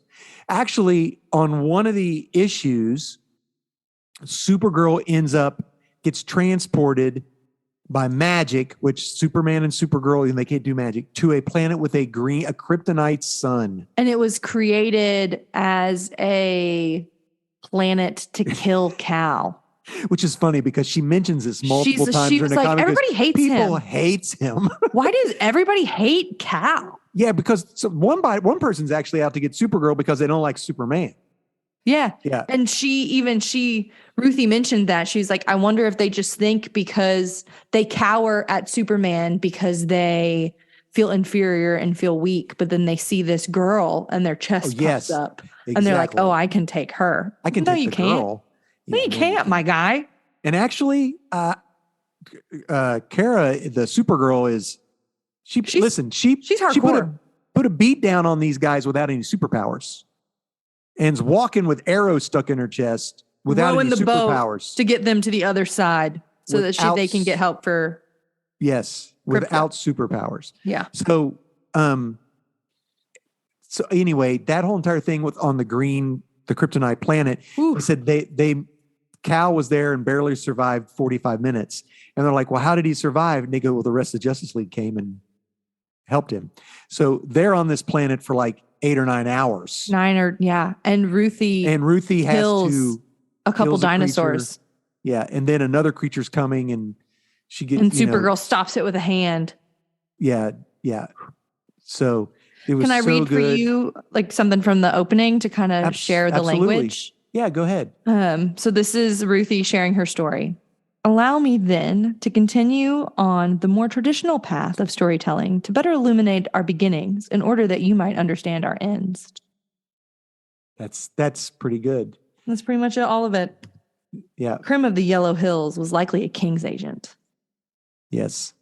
Speaker 1: Actually, on one of the issues, Supergirl gets transported by magic, which Superman and Supergirl, and they can't do magic, to a planet with a kryptonite sun.
Speaker 2: And it was created as a planet to kill Cal.
Speaker 1: Which is funny because she mentions this multiple times in the comic.
Speaker 2: Everybody hates him.
Speaker 1: People hates him.
Speaker 2: Why does everybody hate Cal?
Speaker 1: Yeah, because one person's actually out to get Supergirl because they don't like Superman.
Speaker 2: Yeah.
Speaker 1: Yeah.
Speaker 2: And Ruthie mentioned that. She's like, I wonder if they just think because they cower at Superman because they feel inferior and feel weak, but then they see this girl and their chest puffs up. Exactly. And they're like, oh, I can take her.
Speaker 1: I can take the girl.
Speaker 2: No, you can't, my guy.
Speaker 1: And actually, Kara, the Supergirl, she's hardcore. She put a beat down on these guys without any superpowers, and's walking with arrows stuck in her chest without any superpowers
Speaker 2: to get them to the other side, so that they can get help for.
Speaker 1: Yes, without superpowers.
Speaker 2: Yeah.
Speaker 1: So anyway, that whole entire thing on the kryptonite planet, they said Cal was there and barely survived 45 minutes. And they're like, well, how did he survive? And they go, well, the rest of the Justice League came and helped him. So they're on this planet for like 8 or 9 hours.
Speaker 2: And Ruthie
Speaker 1: has to
Speaker 2: a couple dinosaurs.
Speaker 1: Yeah. And then another creature's coming and she gets,
Speaker 2: and Supergirl stops it with a hand.
Speaker 1: Yeah. Yeah. So it was
Speaker 2: Can I read
Speaker 1: good.
Speaker 2: for you like something from the opening to kind of share the language?
Speaker 1: Yeah, go ahead.
Speaker 2: So this is Ruthie sharing her story. Allow me then to continue on the more traditional path of storytelling to better illuminate our beginnings in order that you might understand our ends.
Speaker 1: That's pretty good.
Speaker 2: That's pretty much all of it.
Speaker 1: Yeah.
Speaker 2: Crim of the Yellow Hills was likely a king's agent.
Speaker 1: Yes.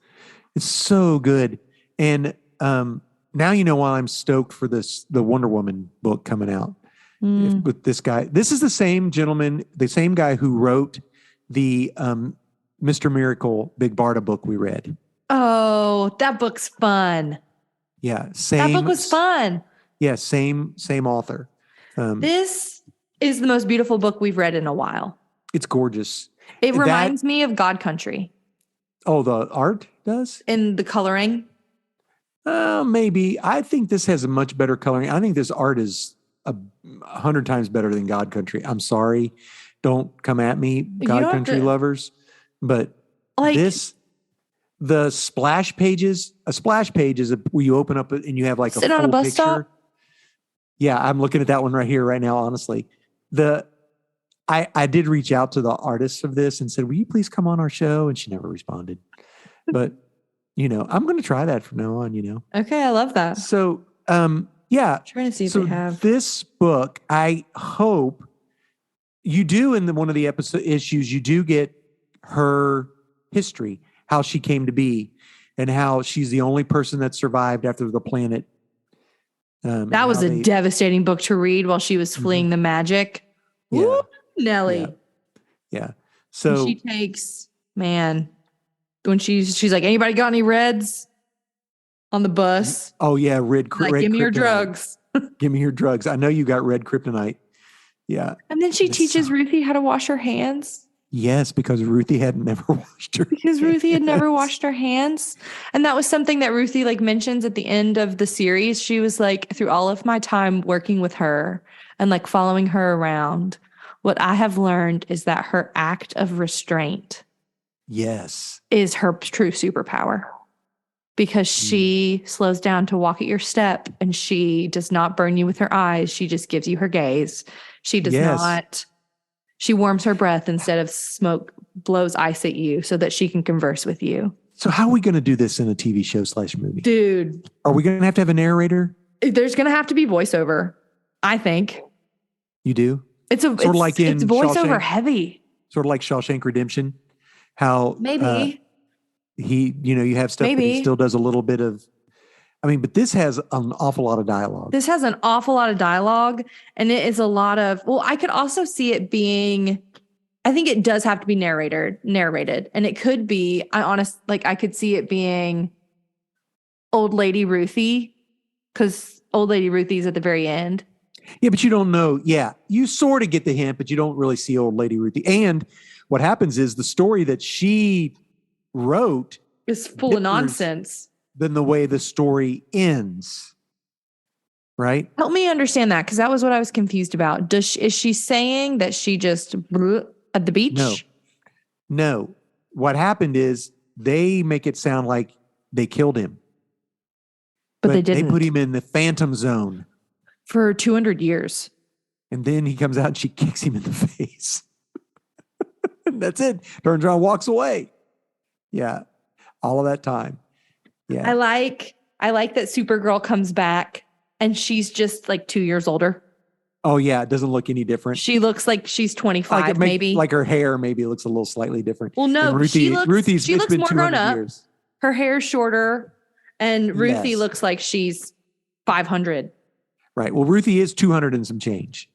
Speaker 1: It's so good. And now you know why I'm stoked for the Wonder Woman book coming out. With this guy. This is the same gentleman, the same guy who wrote the Mr. Miracle Big Barda book we read.
Speaker 2: Oh, that book's fun.
Speaker 1: Yeah,
Speaker 2: that book was fun.
Speaker 1: Yeah, same author.
Speaker 2: This is the most beautiful book we've read in a while.
Speaker 1: It's gorgeous.
Speaker 2: It reminds me of God Country.
Speaker 1: Oh, the art does?
Speaker 2: In the coloring?
Speaker 1: Maybe. I think this has a much better coloring. I think this art is 100 times better than God Country. I'm sorry. Don't come at me, God Country lovers. But the splash pages, a splash page is where you open up and you have like
Speaker 2: sit on a bus
Speaker 1: picture.
Speaker 2: Stop?
Speaker 1: Yeah, I'm looking at that one right here, right now, honestly. I did reach out to the artist of this and said, will you please come on our show? And she never responded. But, I'm going to try that from now on,
Speaker 2: Okay, I love that.
Speaker 1: So, Yeah.
Speaker 2: Trying to see if
Speaker 1: So
Speaker 2: they have
Speaker 1: this book, I hope you do in one of the episode issues, you do get her history, how she came to be, and how she's the only person that survived after the planet.
Speaker 2: That was a devastating book to read while she was fleeing the magic.
Speaker 1: Yeah.
Speaker 2: Woo, Nelly.
Speaker 1: Yeah.
Speaker 2: And
Speaker 1: So
Speaker 2: she takes, man, when she's like, anybody got any reds on the bus?
Speaker 1: oh yeah, red
Speaker 2: Like, give me your
Speaker 1: kryptonite.
Speaker 2: drugs.
Speaker 1: Give me your drugs. I know you got red kryptonite. Yeah.
Speaker 2: And then she teaches Ruthie how to wash her hands.
Speaker 1: Yes, because Ruthie had never washed her
Speaker 2: Because Ruthie had never
Speaker 1: hands.
Speaker 2: washed her hands. And that was something that Ruthie like mentions at the end of the series. She was like, through all of my time working with her and like following her around, what I have learned is that her act of restraint
Speaker 1: Yes.
Speaker 2: is her true superpower. Because she slows down to walk at your step and she does not burn you with her eyes. She just gives you her gaze. She does not. She warms her breath instead of smoke blows ice at you so that she can converse with you.
Speaker 1: So how are we going to do this in a TV show / movie?
Speaker 2: Dude.
Speaker 1: Are we going to have a narrator?
Speaker 2: There's going to have to be voiceover, I think.
Speaker 1: You do?
Speaker 2: It's voiceover
Speaker 1: Shawshank,
Speaker 2: heavy.
Speaker 1: Sort of like Shawshank Redemption. How
Speaker 2: maybe
Speaker 1: you have stuff that he still does a little bit of. I mean, but this has an awful lot of dialogue.
Speaker 2: This has an awful lot of dialogue, and it is a lot of. Well, I could also see it being. I think it does have to be narrated, and it could be. I could see it being Old Lady Ruthie, because Old Lady Ruthie's at the very end.
Speaker 1: Yeah, but you don't know. Yeah, you sort of get the hint, but you don't really see Old Lady Ruthie. And what happens is the story that she wrote
Speaker 2: is full of nonsense
Speaker 1: than the way the story ends. Right?
Speaker 2: Help me understand that, because that was what I was confused about. Is she saying that she just at the beach?
Speaker 1: No. What happened is they make it sound like they killed him.
Speaker 2: But they didn't.
Speaker 1: They put him in the phantom zone.
Speaker 2: For 200 years.
Speaker 1: And then he comes out and she kicks him in the face. And that's it. Turns around, walks away. Yeah. All of that time. Yeah.
Speaker 2: I like that Supergirl comes back and she's just like 2 years older.
Speaker 1: Oh yeah. It doesn't look any different.
Speaker 2: She looks like she's 25, maybe.
Speaker 1: Like her hair maybe looks a little slightly different.
Speaker 2: Well, no,
Speaker 1: Ruthie
Speaker 2: she looks more grown up.
Speaker 1: Years.
Speaker 2: Her hair's shorter and Ruthie looks like she's 500.
Speaker 1: Right. Well, Ruthie is 200 and some change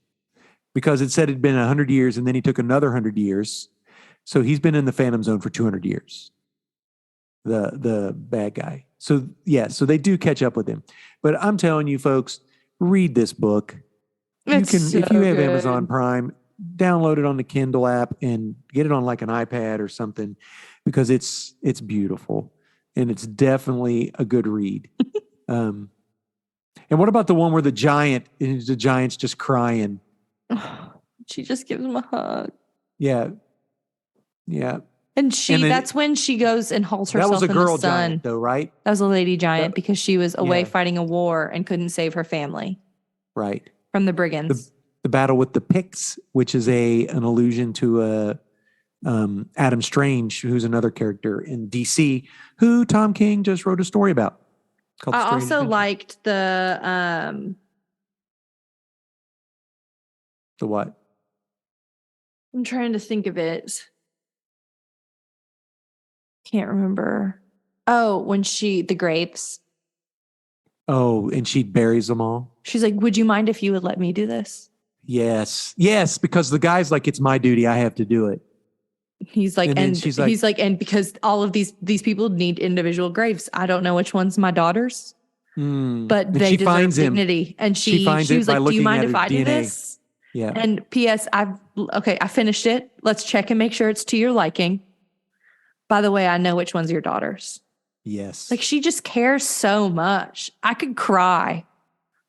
Speaker 1: because it said it'd been 100 years and then he took another 100 years. So he's been in the Phantom Zone for 200 years. The bad guy. So yeah, so they do catch up with him. But I'm telling you folks, read this book. If you have Amazon Prime, download it on the Kindle app and get it on like an iPad or something because it's beautiful and it's definitely a good read. And what about the one where the giant's just crying?
Speaker 2: She just gives him a hug.
Speaker 1: Yeah. Yeah.
Speaker 2: And that's when she goes and hauls herself in the sun. That was a girl giant
Speaker 1: though, right?
Speaker 2: That was a lady giant because she was away fighting a war and couldn't save her family.
Speaker 1: Right.
Speaker 2: From the brigands.
Speaker 1: The battle with the Picts, which is an allusion to Adam Strange, who's another character in DC, who Tom King just wrote a story about.
Speaker 2: I also liked the
Speaker 1: what?
Speaker 2: I'm trying to think of it. Can't remember. Oh, when the grapes.
Speaker 1: Oh, and she buries them all.
Speaker 2: She's like, "Would you mind if you would let me do this?"
Speaker 1: Yes, because the guy's like, "It's my duty. I have to do it."
Speaker 2: He's like, and because all of these people need individual graves. I don't know which one's my daughter's, but they deserve dignity. And she was like, "Do you mind if I do this?"
Speaker 1: Yeah.
Speaker 2: And P.S. I finished it. Let's check and make sure it's to your liking. By the way, I know which one's your daughter's.
Speaker 1: Yes.
Speaker 2: Like she just cares so much. I could cry.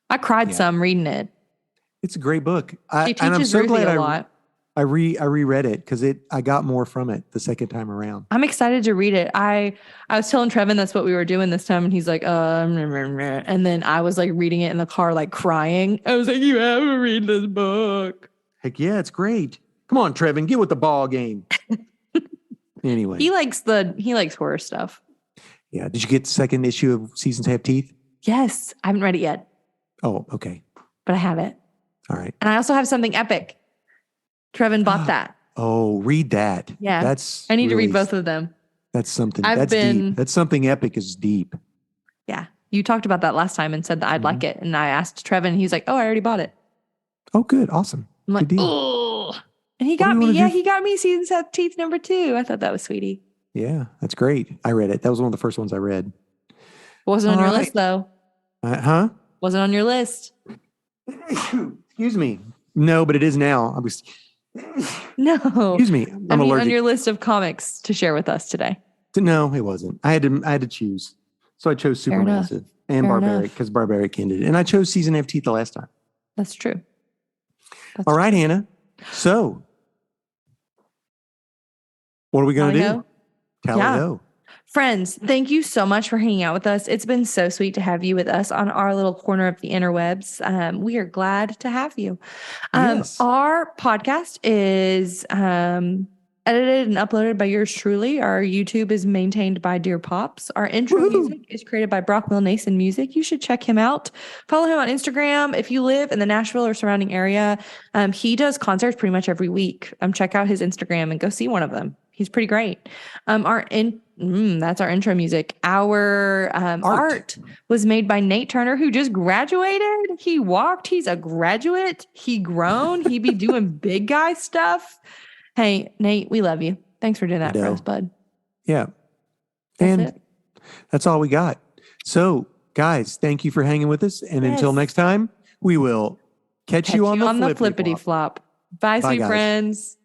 Speaker 2: I cried some reading it.
Speaker 1: It's a great book.
Speaker 2: She teaches Ruthie a lot.
Speaker 1: I reread it because I got more from it the second time around.
Speaker 2: I'm excited to read it. I was telling Trevin that's what we were doing this time, and he's like, and then I was like reading it in the car, like crying. I was like, you have to read this book.
Speaker 1: Heck yeah, it's great. Come on, Trevin, get with the ball game. Anyway,
Speaker 2: he likes horror stuff.
Speaker 1: Yeah. Did you get the second issue of Seasons Have Teeth?
Speaker 2: Yes, I haven't read it yet.
Speaker 1: Oh, okay.
Speaker 2: but I have it.
Speaker 1: All right.
Speaker 2: And I also have something epic. Trevin bought that.
Speaker 1: Oh, read that.
Speaker 2: Yeah. I need to read both of them.
Speaker 1: That's something.
Speaker 2: I've been
Speaker 1: deep. That's something epic is deep.
Speaker 2: Yeah. You talked about that last time and said that I'd like it. And I asked Trevin, and he's like, oh, I already bought it.
Speaker 1: Oh, good. Awesome.
Speaker 2: I'm like,
Speaker 1: good deal.
Speaker 2: oh. And he got me. Yeah, he got me Season 7 Teeth #2. I thought that was sweetie.
Speaker 1: Yeah, that's great. I read it. That was one of the first ones I read.
Speaker 2: Wasn't on your list, though.
Speaker 1: Huh?
Speaker 2: Wasn't on your list.
Speaker 1: Excuse me. No, but it is now.
Speaker 2: No.
Speaker 1: Excuse me. I'm allergic.
Speaker 2: On your list of comics to share with us today.
Speaker 1: No, it wasn't. I had to choose. So I chose Supermassive and Barbaric because Barbaric ended. And I chose Season of Teeth the last time.
Speaker 2: That's true.
Speaker 1: All right, Hannah. So what are we going to do? Tally-ho.
Speaker 2: Friends, thank you so much for hanging out with us. It's been so sweet to have you with us on our little corner of the interwebs. We are glad to have you.
Speaker 1: Yes.
Speaker 2: Our podcast is edited and uploaded by yours truly. Our YouTube is maintained by Dear Pops. Our intro music is created by Brock Milnason Music. You should check him out. Follow him on Instagram. If you live in the Nashville or surrounding area, he does concerts pretty much every week. Check out his Instagram and go see one of them. He's pretty great. That's our intro music. Our art was made by Nate Turner, who just graduated. He walked. He's a graduate. He grown. He be doing big guy stuff. Hey, Nate, we love you. Thanks for doing that for us, bud.
Speaker 1: Yeah. That's all we got. So, guys, thank you for hanging with us. And until next time, we will catch you on the flippity flop.
Speaker 2: Bye, sweet friends.